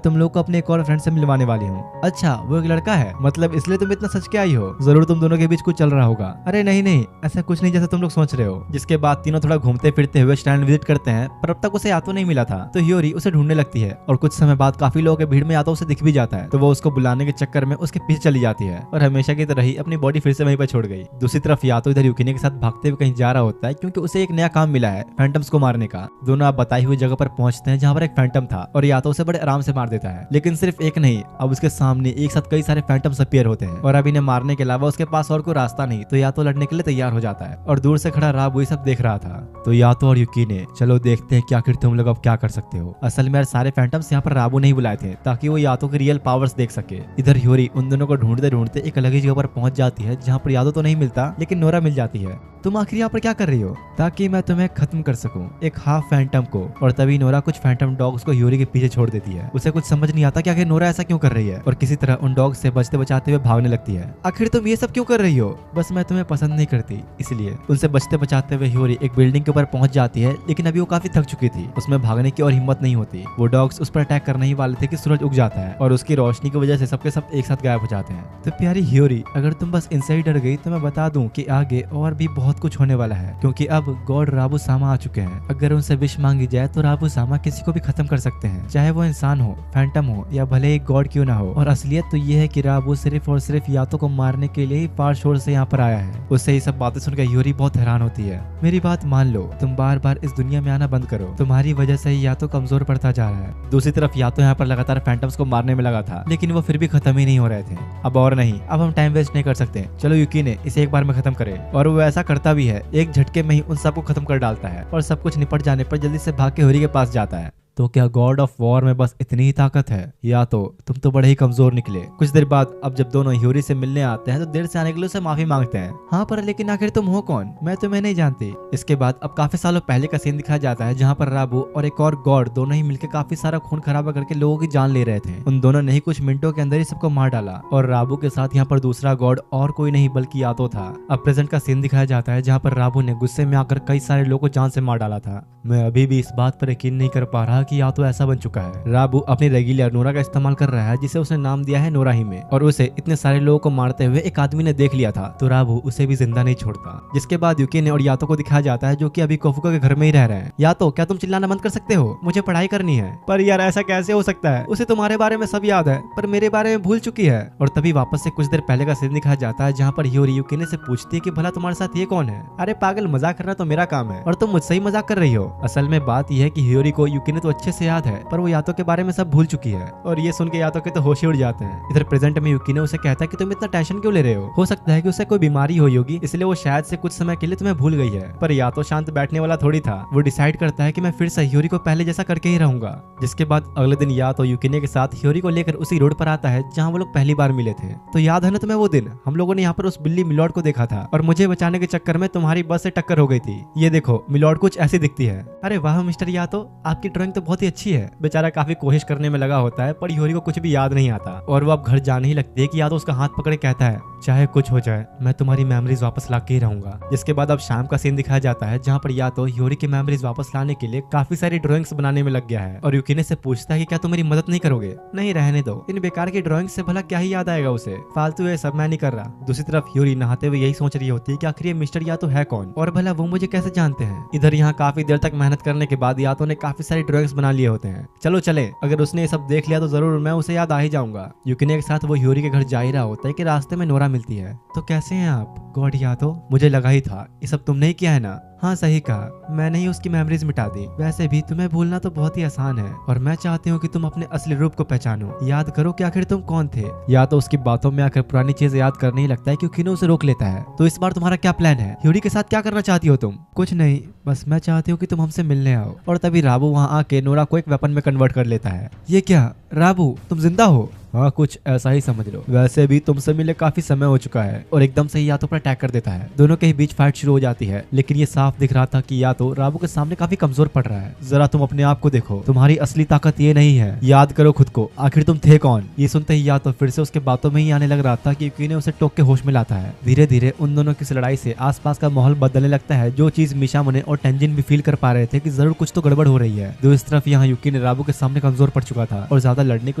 तुम लोग को अपने एक और फ्रेंड से मिलवाने वाली हूँ। अच्छा, वो एक लड़का है? मतलब इसलिए तुम इतना सच के आई हो? जरूर तुम दोनों के बीच कुछ चल रहा होगा। अरे नहीं नहीं, ऐसा कुछ नहीं जैसा तुम लोग सोच रहे हो। जिसके बाद तीनों थोड़ा घूमते फिरते हुए श्राइन विजिट करते हैं, पर अब तक उसे यातो नहीं मिला था। तो ह्योरी उसे ढूंढने लगती है और कुछ समय बाद काफी लोगों के भीड़ में यातो उसे दिख भी जाता है, तो वो उसको बुलाने के चक्कर में उसके पीछे चली जाती है और हमेशा की तरह ही अपनी बॉडी फिर से वहीं पर छोड़ गई। दूसरी तरफ यातो इधर युकिने के साथ भागते हुए कहीं जा रहा होता है क्योंकि उसे एक नया काम मिला है फैंटम्स को मारने का। दोनों आप बताई हुई जगह पर पहुंचते हैं जहाँ पर एक फैंटम था और यातो उसे बड़े आराम से मार देता है। लेकिन सिर्फ एक नहीं, अब उसके सामने एक साथ कई सारे फैंटम्स अपीयर होते हैं और अब इन्हें मारने के अलावा उसके पास और कोई रास्ता नहीं, तो यातो लड़ने के लिए तैयार हो जाता है और दूर से खड़ा राबू ये सब देख रहा था। तो यातो और युकिने, चलो देखते हैं कि आखिर तुम लोग अब क्या कर सकते हो। असल में यार सारे फैंटम्स यहाँ पर राबू नहीं बुलाए थे ताकि वो यातो के रियल पावर्स देख सके। इधर ह्योरी उन दोनों को ढूंढते ढूंढते एक अलग ही जगह पर पहुंच जाती है जहाँ पर यातो तो नहीं मिलता लेकिन नोरा मिल जाती है। तुम आखिर यहाँ पर क्या कर रही हो? ताकि मैं तुम्हें खत्म कर सकूं, एक हाफ फैंटम को। और तभी नोरा कुछ फैंटम डॉग्स को ह्योरी के पीछे छोड़ देती है। उसे कुछ समझ नहीं आता कि आखिर नोरा ऐसा क्यों कर रही है और किसी तरह उन डॉग्स से बचते बचाते हुए भागने लगती है। आखिर तुम ये सब क्यों कर रही हो? बस मैं तुम्हें पसंद नहीं करती इसलिए। उनसे बचते बचाते हुए ह्योरी एक बिल्डिंग के ऊपर पहुंच जाती है, लेकिन अभी वो काफी थक चुकी थी, उसमें भागने की और हिम्मत नहीं होती। वो डॉग्स उस पर अटैक करने ही वाले थे कि सूरज उग जाता है और उसकी रोशनी की वजह से सबके सब एक साथ गायब हो जाते हैं। तो प्यारी ह्योरी, अगर तुम बस इनसे ही डर गई तो मैं बता दूं कि आगे और भी बहुत कुछ होने वाला है, क्योंकि अब गॉड राबू सामा आ चुके हैं। अगर उनसे विश मांगी जाए तो राबू सामा किसी को भी खत्म कर सकते हैं, चाहे वो इंसान हो, फैंटम हो या भले एक गॉड क्यों ना हो। और असलियत तो ये है कि राबू सिर्फ और सिर्फ यातो को मारने के लिए ही फार शोर से यहाँ पर आया है। उससे ये सब बातें सुनकर ह्योरी बहुत हैरान होती है। मेरी बात मान लो, तुम बार बार इस दुनिया में आना बंद करो, तुम्हारी वजह से ही यातो कमजोर पड़ता जा रहा है। दूसरी तरफ यातो यहाँ पर लगातार फैंटम्स को मारने में लगा था, लेकिन वो फिर भी खत्म ही नहीं हो रहे थे। अब और नहीं, अब हम टाइम वेस्ट नहीं कर सकते। चलो युकिने इसे एक बार में खत्म करे। और वो ऐसा करता भी है, एक झटके में ही उन सबको खत्म कर डालता है और सब कुछ निपट जाने पर जल्दी से भाग के ह्योरी के पास जाता है। तो क्या गॉड ऑफ वॉर में बस इतनी ही ताकत है? या तो तुम तो बड़े ही कमजोर निकले। कुछ देर बाद अब जब दोनों ह्योरी से मिलने आते हैं तो देर से आने के लिए उसे माफी मांगते हैं। हाँ, पर लेकिन आखिर तुम हो कौन? मैं तुम्हें नहीं जानती। इसके बाद अब काफी सालों पहले का सीन दिखाया जाता है जहाँ पर राबू और एक और गॉड दोनों ही मिलकर काफी सारा खून खराबा करके लोगों की जान ले रहे थे। उन दोनों ने ही कुछ मिनटों के अंदर ही सबको मार डाला और राबू के साथ यहाँ पर दूसरा गॉड और कोई नहीं बल्कि यातो था। अब प्रेजेंट का सीन दिखाया जाता है जहाँ पर राबू ने गुस्से में आकर कई सारे लोगों को जान से मार डाला था। मैं अभी भी इस बात पर यकीन नहीं कर पा रहा कि या तो ऐसा बन चुका है। राबू अपनी रेगुलर नोरा का इस्तेमाल कर रहा है जिसे उसने नाम दिया है नोरा हिमे, और उसे इतने सारे लोगों को मारते हुए एक आदमी ने देख लिया था, तो राबू उसे भी जिंदा नहीं छोड़ता। जिसके बाद यूकिने और यातो को दिखाया जाता है जो कि अभी कोफुका के घर में ही रह रहे हैं। यातो, क्या तुम चिल्लाना बंद कर सकते हो? मुझे पढ़ाई करनी है। पर यार ऐसा कैसे हो सकता है? उसे तुम्हारे बारे में सब याद है पर मेरे बारे में भूल चुकी है। और तभी वापस से कुछ देर पहले का सीन दिखाया जाता है जहाँ पर ह्योरी यूकिने से पूछती है कि भला तुम्हारे साथ ये कौन है? अरे पागल, मजाक करना तो मेरा काम है और तुम मुझसे ही मजाक कर रही हो। असल में बात यह है कि ह्योरी को यूकिने तो अच्छे से याद है पर वो यातो के बारे में सब भूल चुकी है। और ये सुन के यातो के तो होश ही उड़ जाते हैं। इधर प्रेजेंट में यूकिने उसे कहता है कि तुम इतना टेंशन क्यों ले रहे हो सकता है कि उसे कोई बीमारी हुई होगी इसलिए वो शायद से कुछ समय के लिए तुम्हें भूल गई है। पर यातो शांत बैठने वाला थोड़ी था। वो डिसाइड करता है कि मैं फिर से ह्योरी को पहले जैसा करके ही रहूंगा। जिसके बाद अगले दिन यातो यूकिने के साथ ह्योरी को लेकर उसी रोड पर आता है जहाँ वो लोग पहली बार मिले थे। तो याद है ना तुम्हें वो दिन हम लोगों ने यहाँ पर उस बिल्ली मिलॉर्ड को देखा था और मुझे बचाने के चक्कर में तुम्हारी बस से टक्कर हो गई थी। ये देखो मिलॉर्ड कुछ ऐसी दिखती है। अरे वाह मिस्टर यातो, आपकी ड्राइंग तो बहुत ही अच्छी है। बेचारा काफी कोशिश करने में लगा होता है पर ह्योरी को कुछ भी याद नहीं आता और वो अब घर जाने ही लगती है कि यातो उसका हाथ पकड़े कहता है चाहे कुछ हो जाए मैं तुम्हारी मेमोरीज वापस ला के ही रहूंगा। जिसके बाद अब शाम का सीन दिखाया जाता है जहाँ पर यातो ह्योरी की मेमोरीज वापस लाने के लिए काफी सारी ड्राइंग्स बनाने में लग गया है और यूकिने से पूछता है कि क्या तुम मेरी मदद नहीं करोगे? नहीं, रहने दो, इन बेकार की ड्राइंग से भला क्या ही याद आएगा उसे, फालतू ये सब मैं नहीं कर रहा। दूसरी तरफ ह्योरी नहाते हुए यही सोच रही होती है कि आखिर ये मिस्टर यातो है कौन और भला वो मुझे कैसे जानते हैं। इधर यहाँ काफी देर तक मेहनत करने के बाद यातो ने काफी सारी ड्राइंग्स बना लिए होते हैं। चलो चले, अगर उसने ये सब देख लिया तो जरूर मैं उसे याद आ ही जाऊंगा। यूकिने के साथ वो ह्योरी के घर जा ही रहा होता है कि रास्ते में नोरा मिलती है। तो कैसे हैं आप? गॉड यातो, मुझे लगा ही था ये सब तुमने ही किया है ना? हाँ सही कहा, मैंने ही उसकी मेमोरीज मिटा दी। वैसे भी तुम्हें भूलना तो बहुत ही आसान है और मैं चाहती हूँ कि तुम अपने असली रूप को पहचानो। याद करो कि आखिर तुम कौन थे। या तो उसकी बातों में आकर पुरानी चीजें याद करने ही लगता है क्योंकि उसे रोक लेता है। तो इस बार तुम्हारा क्या प्लान है? ह्योरी के साथ क्या करना चाहती हो तुम? कुछ नहीं, बस मैं चाहती हूँ कि तुम हमसे मिलने आओ। और तभी राबू वहाँ आके नोरा को एक वेपन में कन्वर्ट कर लेता है। ये क्या राबू, तुम जिंदा हो? हाँ कुछ ऐसा ही समझ लो। वैसे भी तुमसे मिले काफी समय हो चुका है। और एकदम से ही यातो पर अटैक कर देता है। दोनों के ही बीच फाइट शुरू हो जाती है लेकिन ये साफ दिख रहा था कि यातो राबू के सामने काफी कमजोर पड़ रहा है। जरा तुम अपने आप को देखो, तुम्हारी असली ताकत ये नहीं है। याद करो खुद को, आखिर तुम थे कौन? ये सुनते ही यातो फिर से उसके बातों में ही आने लग रहा था कि यूकी ने उसे टोक के होश में लाता है। धीरे धीरे उन दोनों की लड़ाई से आसपास का माहौल बदलने लगता है जो चीज मिशामुने और टेंजिन भी फील कर पा रहे थे कि जरूर कुछ तो गड़बड़ हो रही है। दूसरी तरफ यहाँ यूकी ने राबू के सामने कमजोर पड़ चुका था और ज्यादा लड़ने की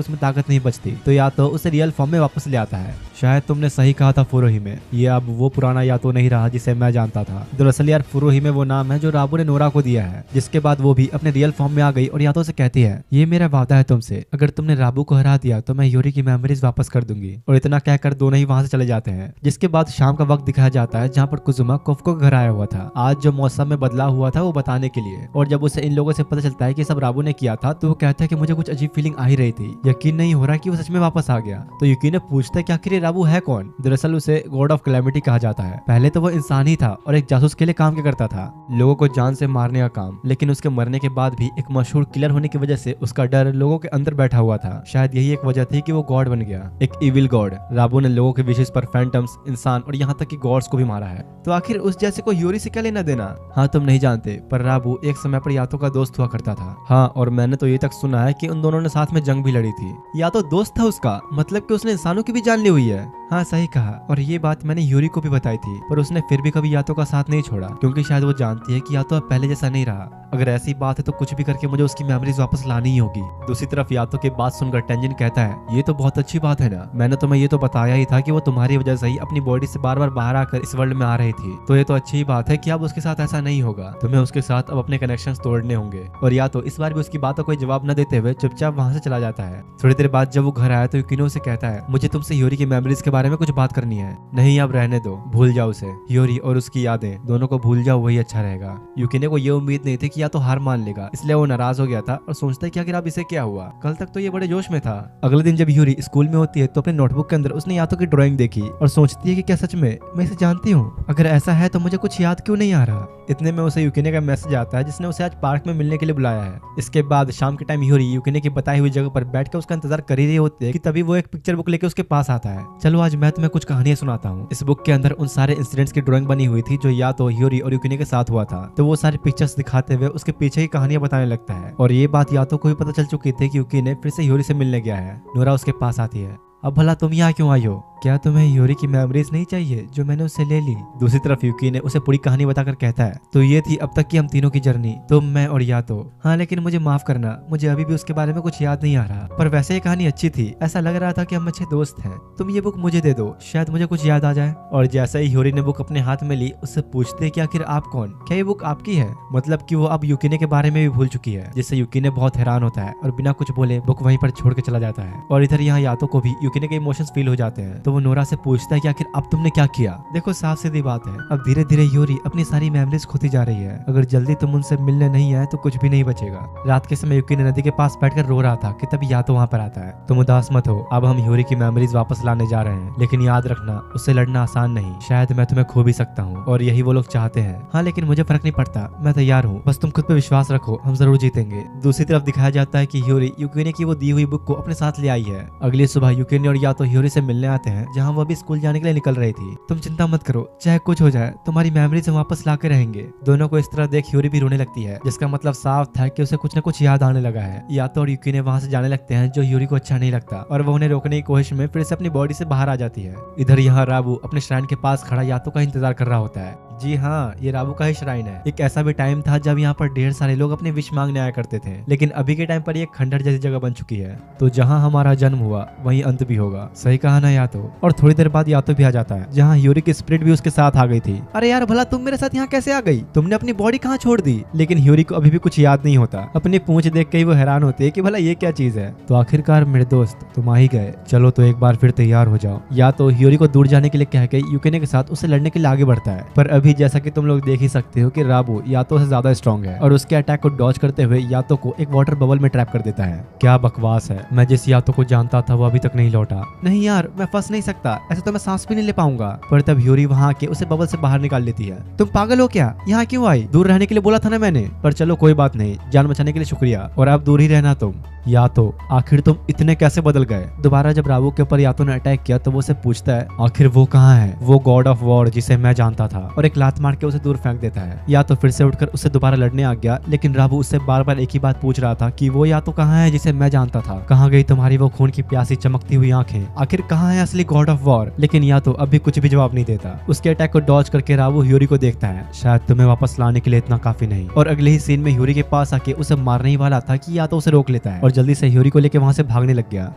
उसमें ताकत नहीं बचती। तो यातो उसे रियल फॉर्म में वापस ले आता है। शायद तुमने सही कहा था फुरोहिमे, ये अब वो पुराना यातो नहीं रहा जिसे मैं जानता था। दरअसल यार फुरोहिमे वो नाम है जो राबू ने नोरा को दिया है। जिसके बाद वो भी अपने रियल फॉर्म में आ गई और यातो से कहती है ये मेरा वादा है तुमसे, अगर तुमने राबू को हरा दिया तो मैं ह्योरी की मेमोरीज वापस कर दूंगी। और इतना कहकर दोनों ही वहां से चले जाते हैं। जिसके बाद शाम का वक्त दिखाया जाता है जहाँ पर कुजुमा कोफुको के घर आया हुआ था आज जो मौसम में बदलाव हुआ था वो बताने के लिए। और जब उसे इन लोगों से पता चलता है कि सब राबू ने किया था तो वो कहता है कि मुझे कुछ अजीब फीलिंग आ ही रही थी, यकीन नहीं हो रहा कि वो सच में वापस आ गया। तो यूकी पूछता है कि आखिर ये राबू है कौन? दरअसल उसे गॉड ऑफ कैलेमिटी कहा जाता है। पहले तो वो इंसान ही था और एक जासूस के लिए काम किया करता था, लोगों को जान से मारने का काम। लेकिन उसके मरने के बाद भी एक मशहूर किलर होने की वजह से उसका डर लोगों के अंदर बैठा हुआ था। शायद यही एक वजह थी कि वो गॉड बन गया, एक इविल गॉड। राबू ने लोगों के विशेष पर फैंटम्स, इंसान और यहाँ तक कि गॉड्स को भी मारा है। तो आखिर उस जैसे को ह्योरी से क्या लेना देना? हाँ तुम नहीं जानते पर राबू एक समय पर यातो का दोस्त हुआ करता था। हाँ और मैंने तो ये तक सुना है कि उन दोनों ने साथ में जंग भी लड़ी थी। या तो दोस्त था उसका, मतलब कि उसने इंसानों की भी जान ली हुई है। हाँ सही कहा, और ये बात मैंने ह्योरी को भी बताई थी पर उसने फिर भी कभी यातो का साथ नहीं छोड़ा क्योंकि शायद वो जानती है कि यातो अब पहले जैसा नहीं रहा। अगर ऐसी बात है तो कुछ भी करके मुझे उसकी मेमोरीज वापस लानी ही होगी। दूसरी तरफ यातो की बात सुनकर टेंजिन कहता है ये तो बहुत अच्छी बात है ना, मैंने तुम्हें ये तो बताया ही था कि वो तुम्हारी वजह से ही अपनी बॉडी से बार बार बाहर आकर इस वर्ल्ड में आ रही थी। तो ये तो अच्छी बात है कि अब उसके साथ ऐसा नहीं होगा, तुम्हें उसके साथ अब अपने कनेक्शन तोड़ने होंगे। और यातो इस बार भी उसकी बात का कोई जवाब न देते हुए चुपचाप वहां से चला जाता है। थोड़ी देर बाद जब वो घर आया तो यूकिनो से कहता है मुझे तुमसे ह्योरी की मेमोरीज के बारे में कुछ बात करनी है। नहीं अब रहने दो, भूल जाओ उसे, ह्योरी और उसकी यादें दोनों को भूल जाओ, वही अच्छा रहेगा। यूकिने को ये उम्मीद नहीं थी कि या तो हार मान लेगा, इसलिए वो नाराज हो गया था और सोचता है कि आखिर अब इसे क्या हुआ, कल तक तो ये बड़े जोश में था। अगले दिन जब ह्योरी स्कूल में होती है तो अपने नोटबुक के अंदर उसने यातो की ड्राइंग देखी और सोचती है कि क्या सच में मैं इसे जानती हूँ? अगर ऐसा है तो मुझे कुछ याद क्यों नहीं आ रहा। इतने में उसे यूकिने का मैसेज आता है जिसने उसे आज पार्क में मिलने के लिए बुलाया है। इसके बाद शाम के टाइम ह्योरी यूकिने की बताई हुई जगह पर बैठकर उसका इंतजार कर ही रही होती है कि तभी वो एक पिक्चर बुक लेकर उसके पास आता है। चलो आज मैं तुम्हें कुछ कहानियां सुनाता हूँ। इस बुक के अंदर उन सारे इंसिडेंट्स की ड्राइंग बनी हुई थी जो या तो ह्योरी और यूकिने के साथ हुआ था। तो वो सारी पिक्चर्स दिखाते हुए उसके पीछे ही कहानियां बताने लगता है। और ये बात यातो को भी पता चल चुकी थी कि यूकी ने फिर से ह्योरी से मिलने गया है। नोरा उसके पास आती है। अब भला तुम यहाँ क्यों आई हो? क्या तुम्हें यूरी की मेमोरीज नहीं चाहिए जो मैंने उससे ले ली? दूसरी तरफ यूकी ने उसे पूरी कहानी बताकर कहता है, तो ये थी अब तक की हम तीनों की जर्नी, तुम, मैं और यातो। हाँ, लेकिन मुझे माफ करना, मुझे अभी भी उसके बारे में कुछ याद नहीं आ रहा, पर वैसे ये कहानी अच्छी थी, ऐसा लग रहा था कि हम अच्छे दोस्त हैं। तुम ये बुक मुझे दे दो, शायद मुझे कुछ याद आ जाए। और जैसे ही यूरी ने बुक अपने हाथ में ली, उससे पूछते कि आखिर आप कौन, क्या ये बुक आपकी है? मतलब कि वो अब यूकिने के बारे में भी भूल चुकी है, जिससे यूकिने बहुत हैरान होता है और बिना कुछ बोले बुक वहीं पर छोड़ के चला जाता है। और इधर यहाँ यातो को भी यूकिने के इमोशंस फील हो जाते हैं, तो वो नोरा से पूछता है कि आखिर अब तुमने क्या किया? देखो, साफ सीधी बात है, अब धीरे धीरे यूरी अपनी सारी मेमोरीज खोती जा रही है। अगर जल्दी तुम उनसे मिलने नहीं आए तो कुछ भी नहीं बचेगा। रात के समय यूकी ने नदी के पास बैठकर रो रहा था कि तभी यातो वहाँ पर आता है। तुम उदास मत हो, अब हम यूरी की मेमोरीज वापस लाने जा रहे हैं, लेकिन याद रखना उससे लड़ना आसान नहीं, शायद मैं तुम्हें खो भी सकता हूँ और यही वो लोग चाहते हैं। हाँ, लेकिन मुझे फर्क नहीं पड़ता, मैं तैयार हूँ, बस तुम खुद पे विश्वास रखो, हम जरूर जीतेंगे। दूसरी तरफ दिखाया जाता है कि यूरी यूकिने की वो दी हुई बुक को अपने साथ ले आई है। अगली सुबह यूकिने और यातो यूरी से मिलने आते हैं, जहाँ वो अभी स्कूल जाने के लिए निकल रही थी। तुम चिंता मत करो, चाहे कुछ हो जाए, तुम्हारी मेमोरीज हम वापस ला के रहेंगे। दोनों को इस तरह देख यूरी भी रोने लगती है, जिसका मतलब साफ था कि उसे कुछ न कुछ याद आने लगा है। यातो और यूकिने वहाँ से जाने लगते हैं, जो यूरी को अच्छा नहीं लगता, और वो उन्हें रोकने की कोशिश में फिर से अपनी बॉडी से बाहर आ जाती है। इधर यहाँ राबू अपने श्राइन के पास खड़ा यातो का इंतजार कर रहा होता है। जी हाँ, ये राबू का ही श्राइन है। एक ऐसा भी टाइम था जब यहाँ पर ढेर सारे लोग अपनी विश मांगने आया करते थे, लेकिन अभी के टाइम पर ये खंडहर जैसी जगह बन चुकी है। तो जहाँ हमारा जन्म हुआ वहीं अंत भी होगा, सही कहा ना यातो? और थोड़ी देर बाद यातो भी आ जाता है, जहाँ यूरी की स्पिरिट भी उसके साथ आ गई थी। अरे यार, भला तुम मेरे साथ यहाँ कैसे आ गई? तुमने अपनी बॉडी कहाँ छोड़ दी? लेकिन यूरी को अभी भी कुछ याद नहीं होता। अपनी पूंछ देख के ही वो हैरान होती है कि भला ये क्या चीज है। तो आखिरकार मेरे दोस्त तुम आ ही गए, चलो तो एक बार फिर तैयार हो जाओ। यातो यूरी को दूर जाने के लिए कह के यूकिने के साथ उसे लड़ने के लिए आगे बढ़ता है, पर अभी जैसा कि तुम लोग देख ही सकते हो कि राबू यातो से ज्यादा स्ट्रॉन्ग है और उसके अटैक को डॉज करते हुए यातो को एक वाटर बबल में ट्रैप कर देता है। क्या बकवास है, मैं जिस यातो को जानता था वो अभी तक नहीं लौटा। नहीं यार, मैं फंस नहीं सकता, ऐसे तो मैं सांस भी नहीं ले पाऊंगा। पर तब यूरी वहाँ आके उसे बबल से बाहर निकाल लेती है। तुम पागल हो क्या? यहाँ क्यों आई? दूर रहने के लिए बोला था ना मैंने। पर चलो कोई बात नहीं, जान बचाने के लिए शुक्रिया, और अब दूर ही रहना तुम। यातो, आखिर तुम इतने कैसे बदल गए? दोबारा जब राबू के ऊपर यातो ने अटैक किया तो वो उसे पूछता है आखिर वो कहाँ है, वो गॉड ऑफ वॉर जिसे मैं जानता था, और एक लात मार के उसे दूर फेंक देता है। यातो फिर से उठकर उसे दोबारा लड़ने आ गया, लेकिन राबू उससे बार बार एक ही बात पूछ रहा था कि वो यातो कहाँ है जिसे मैं जानता था? कहाँ गई तुम्हारी वो खून की प्यासी चमकती हुई आंखें? आखिर कहाँ है असली गॉड ऑफ वॉर? लेकिन यातो अभी कुछ भी जवाब नहीं देता। उसके अटैक को डॉज करके राबू यूरी को देखता है, शायद तुम्हें वापस लाने के लिए इतना काफी नहीं। और अगले ही सीन में यूरी के पास आके उसे मारने ही वाला था कि यातो उसे रोक लेता है और जल्दी से यूरी को लेकर वहां से भागने लग गया।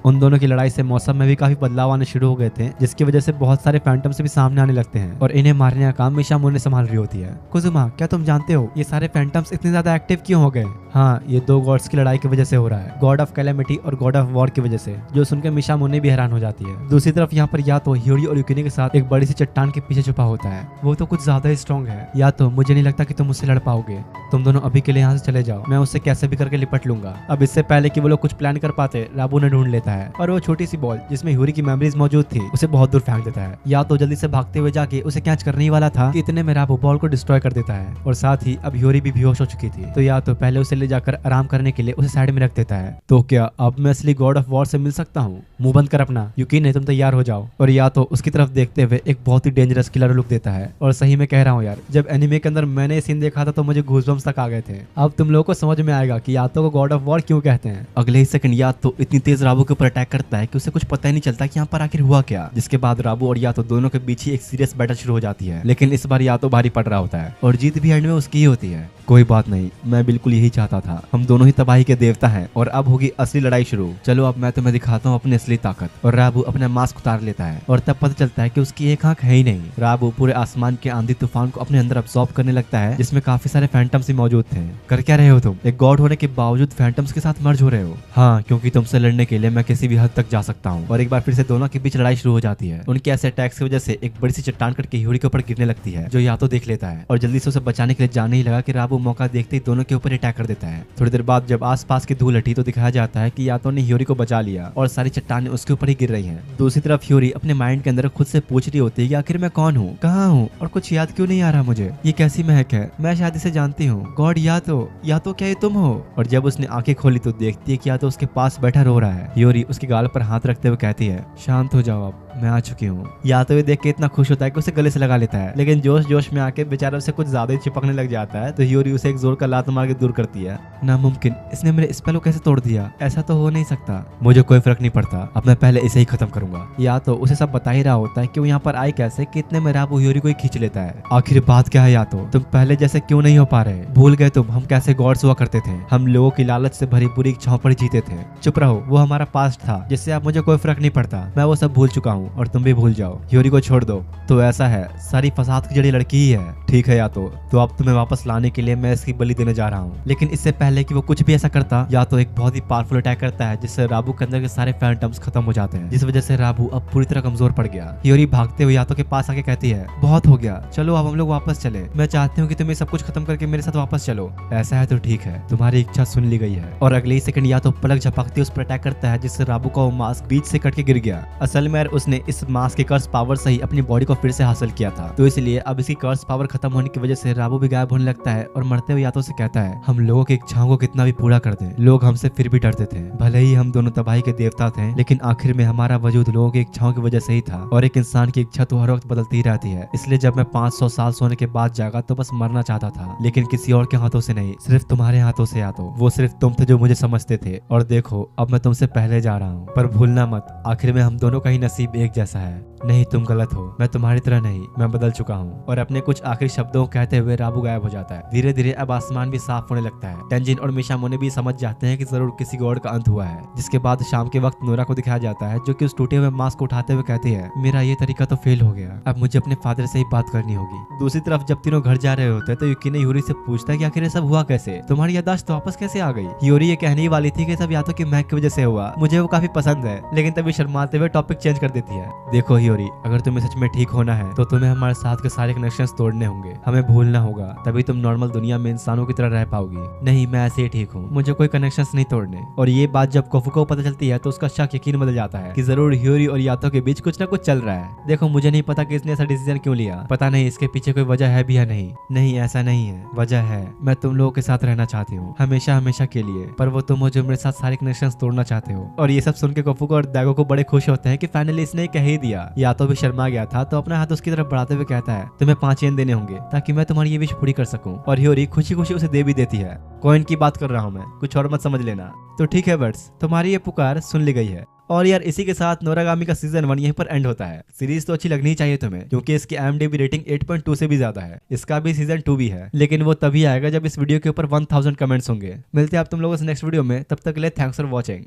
उन दोनों की लड़ाई से मौसम में भी काफी बदलाव आने शुरू हो गए थे, जिसकी वजह से बहुत सारे फैंटम्स भी सामने आने लगते हैं और इन्हें मारने का काम मिशामुने संभाल रही होती है। कुजुमा, क्या तुम जानते हो ये सारे फैंटम्स इतने ज्यादा एक्टिव क्यों हो गए? हाँ, ये दो गॉड्स की लड़ाई की वजह से हो रहा है, गॉड ऑफ कैलेमिटी और गॉड ऑफ वॉर की वजह से, जो सुनकर मिशामुने भी हैरान हो जाती है। दूसरी तरफ यहाँ पर यातो यूरी और यूकिने के साथ एक बड़ी सी चट्टान के पीछे छुपा होता है। वो तो कुछ ज्यादा ही स्ट्रॉन्ग है। यातो, मुझे नहीं लगता कि तुम उससे लड़ पाओगे, तुम दोनों अभी के लिए यहाँ से चले जाओ, मैं उससे कैसे भी करके लिपट लूंगा। अब इससे पहले कि वो लोग कुछ प्लान कर पाते, राबू ने ढूंढ लेता है और वो छोटी सी बॉल जिसमें यूरी की मेमोरीज मौजूद थी उसे बहुत दूर फेंक देता है। यातो जल्दी से भागते हुए जाके उसे कैच करने ही वाला था कि इतने में राबू बॉल को डिस्ट्रॉय कर देता है और साथ ही अब यूरी भी बेहोश हो चुकी थी। तो यातो पहले उसे ले जाकर आराम करने के लिए उसे साइड में रख देता है। तो क्या अब मैं असली गॉड ऑफ वॉर से मिल सकता हूँ? मुंह बंद कर अपना, यूकिने तुम तैयार हो जाओ। और यातो उसकी तरफ देखते हुए एक बहुत ही डेंजरस किलर लुक देता है। और सही में कह रहा हूँ यार, जब एनिमे के अंदर मैंने ये सीन देखा था तो मुझे गूज़बम्स तक आ गए थे। अब तुम लोगों को समझ में आएगा कि यातो को गॉड ऑफ वॉर क्यों कहते हैं। अगले ही सेकंड यातो इतनी तेज राबू के ऊपर अटैक करता है कि उसे कुछ पता ही नहीं चलता कि यहाँ पर आखिर हुआ क्या। जिसके बाद राबू और यातो दोनों के बीच ही एक सीरियस बैटल शुरू हो जाती है, लेकिन इस बार यातो भारी पड़ रहा होता है और जीत भी एंड में उसकी ही होती है। कोई बात नहीं, मैं बिल्कुल यही चाहता था, हम दोनों ही तबाही के देवता हैं और अब होगी असली लड़ाई शुरू। चलो अब मैं तुम्हें दिखाता हूँ अपनी असली ताकत। और राबू अपना मास्क उतार लेता है और तब पता चलता है कि उसकी एक आंख है ही नहीं। राबू पूरे आसमान के आंधी तूफान को अपने अंदर अब्सॉर्ब करने लगता है, जिसमें काफी सारे फैंटम्स ही मौजूद थे। कर क्या रहे हो तुम? एक गॉड होने के बावजूद फैंटम्स के साथ मर्ज हो रहे हो? हाँ, क्योंकि तुमसे लड़ने के लिए मैं किसी भी हद तक जा सकता हूँ। और एक बार फिर से दोनों के बीच लड़ाई शुरू हो जाती है। उनके ऐसे अटैक्स की वजह से एक बड़ी सी चट्टान कट के यूरी के ऊपर गिरने लगती है, जो यातो देख लेता है और जल्दी से उसे बचाने के लिए जाने ही लगा कि राबू मौका देखते ही दोनों के ऊपर अटैक कर देता है। थोड़ी देर बाद जब आसपास की धूल हटी तो दिखाया जाता है कि यातो ने यूरी को बचा लिया और सारी चट्टानें उसके ऊपर ही गिर रही हैं। दूसरी तरफ यूरी अपने माइंड के अंदर खुद से पूछ रही होती है कि आखिर मैं कौन हूँ, कहाँ हूँ और कुछ याद क्यों नहीं आ रहा मुझे। ये कैसी महक है, मैं शायद इसे जानती हूँ। गॉड, यातो क्या ये तुम हो? और जब उसने आंखें खोली तो देखती है कि यातो उसके पास बैठा रो रहा है। यूरी उसके गाल पर हाथ रखते हुए कहती है शांत हो जाओ, अब मैं आ चुकी हूँ। या तो ये देख के इतना खुश होता है कि उसे गले से लगा लेता है, लेकिन जोश जोश में आके बेचारा उसे कुछ ज्यादा ही चिपकने लग जाता है। तो ह्यूरी उसे एक जोर का लात मार के दूर करती है। नामुमकिन, इसने मेरे स्पेल को कैसे तोड़ दिया? ऐसा तो हो नहीं सकता। मुझे कोई फर्क नहीं पड़ता, अब मैं पहले इसे ही खत्म करूंगा। या तो उसे सब बता ही रहा होता है कि वो यहाँ पर आई कैसे कि इतने में राबू ह्यूरी को ही खींच लेता है। आखिर बात क्या है? या तो तुम पहले जैसे क्यों नहीं हो पा रहे? भूल गए तुम हम कैसे गॉड्स हुआ करते थे? हम लोगों की लालच से भरी पूरी इच्छाओं पर जीते थे। चुप रहो, वो हमारा पास्ट था जिससे अब मुझे कोई फर्क नहीं पड़ता। मैं वो सब भूल चुका हूँ और तुम भी भूल जाओ। ह्यूरी को छोड़ दो। तो ऐसा है, सारी फसाद की जड़ी लड़की ही है। ठीक है या तो अब तुम्हें वापस लाने के लिए मैं इसकी बलि देने जा रहा हूँ। लेकिन इससे पहले कि वो कुछ भी ऐसा करता, या तो एक बहुत ही पावरफुल अटैक करता है जिससे राबू के अंदर के सारे फैंटम्स खत्म हो जाते हैं, जिस वजह से राबू अब पूरी तरह कमजोर पड़ गया। ह्यूरी भागते हुए यातो के पास आके कहती है, बहुत हो गया, चलो अब हम लोग वापस चले। मैं चाहती हूँ कि तुम ये सब कुछ खत्म करके मेरे साथ वापस चलो। ऐसा है तो ठीक है, तुम्हारी इच्छा सुन ली गई है। और अगले ही सेकंड या तो पलक झपकते उस पर अटैक करता है जिससे राबू का वो मास्क बीच से कट के गिर गया। असल में उसने इस मास्क के कर्स पावर से ही अपनी बॉडी को फिर से हासिल किया था, तो इसलिए अब इसकी कर्स पावर खत्म होने की वजह से राबू भी गायब होने लगता है और मरते हुए यातो से कहता है, हम लोगों की इच्छाओं को कितना भी पूरा कर दें, लोग हमसे फिर भी डरते थे। भले ही हम दोनों तबाही के देवता थे, लेकिन आखिर में हमारा वजूद लोगों की इच्छाओं की वजह से ही था। और एक इंसान की इच्छा तो हर वक्त बदलती ही रहती है। इसलिए जब मैं 500 साल सोने के बाद जागा तो बस मरना चाहता था, लेकिन किसी और के हाथों से नहीं, सिर्फ तुम्हारे हाथों से। या तो वो सिर्फ तुम थे जो मुझे समझते थे। और देखो अब मैं तुमसे पहले जा रहा हूँ, पर भूलना मत, आखिर में हम दोनों का ही नसीब एक जैसा है। नहीं, तुम गलत हो, मैं तुम्हारी तरह नहीं, मैं बदल चुका हूँ। और अपने कुछ आखिरी शब्दों को कहते हुए राबू गायब हो जाता है। धीरे धीरे अब आसमान भी साफ होने लगता है। टेंजिन और मिशामोने भी समझ जाते हैं कि जरूर किसी गॉड का अंत हुआ है। जिसके बाद शाम के वक्त नोरा को दिखाया जाता है, जो कि उस टूटे हुए मास्क को उठाते हुए कहती है, मेरा ये तरीका तो फेल हो गया, अब मुझे अपने फादर से ही बात करनी होगी। दूसरी तरफ जब तीनों घर जा रहे होते हैं तो युकी ने ह्यूरी से पूछता है कि आखिर ये सब हुआ कैसे, तुम्हारी याददाश्त वापस कैसे आ गई? ह्यूरी ये कहने ही वाली थी कि सब यातो की महक की वजह से हुआ, मुझे वो काफी पसंद है, लेकिन तभी शर्माते हुए टॉपिक चेंज कर देती है। देखो ह्यूरी, अगर तुम्हें सच में ठीक होना है तो तुम्हें हमारे साथ के सारे कनेक्शंस तोड़ने होंगे, हमें भूलना होगा, तभी तुम नॉर्मल दुनिया में इंसानों की तरह रह पाओगी। नहीं, मैं ऐसे ही ठीक हूँ, मुझे कोई कनेक्शंस नहीं तोड़ने। और ये बात जब कोफुको को पता चलती है तो उसका शक यकीन बदल जाता है कि जरूर ह्यूरी और यातो के बीच कुछ ना कुछ चल रहा है। देखो, मुझे नहीं पता कि इसने ऐसा डिसीजन क्यों लिया, पता नहीं इसके पीछे कोई वजह है भी या नहीं। नहीं, ऐसा नहीं है, वजह है, मैं तुम लोगों के साथ रहना चाहती हूँ, हमेशा हमेशा के लिए, पर वो तुम हो जो मेरे साथ सारे कनेक्शंस तोड़ना चाहते हो। और ये सब सुन के कोफुको और दागो को बड़े खुश होते हैं कि फाइनली इसने कह ही दिया। यातो भी शर्मा गया था तो अपना हाथ उसकी तरफ बढ़ाते हुए कहता है, तुम्हें 5 येन देने होंगे ताकि मैं तुम्हारी ये विश पूरी कर सकूं। और ह्यूरी खुशी खुशी उसे दे भी देती है। कॉइन की बात कर रहा हूँ मैं, कुछ और मत समझ लेना। तो ठीक है बर्ड्स, तुम्हारी ये पुकार सुन ली गई है। और यार इसी के साथ नोरागामी का सीजन 1 यहीं पर एंड होता है। सीरीज तो अच्छी लगनी ही चाहिए तुम्हें, क्योंकि इसकी IMDb रेटिंग 8.2 से भी ज्यादा है। इसका भी सीजन 2 भी है, लेकिन वो तभी आएगा जब इस वीडियो के ऊपर 1000 कमेंट्स होंगे। मिलते हैं आप तुम लोगों से नेक्स्ट वीडियो में, तब तक के लिए थैंक्स फॉर वॉचिंग।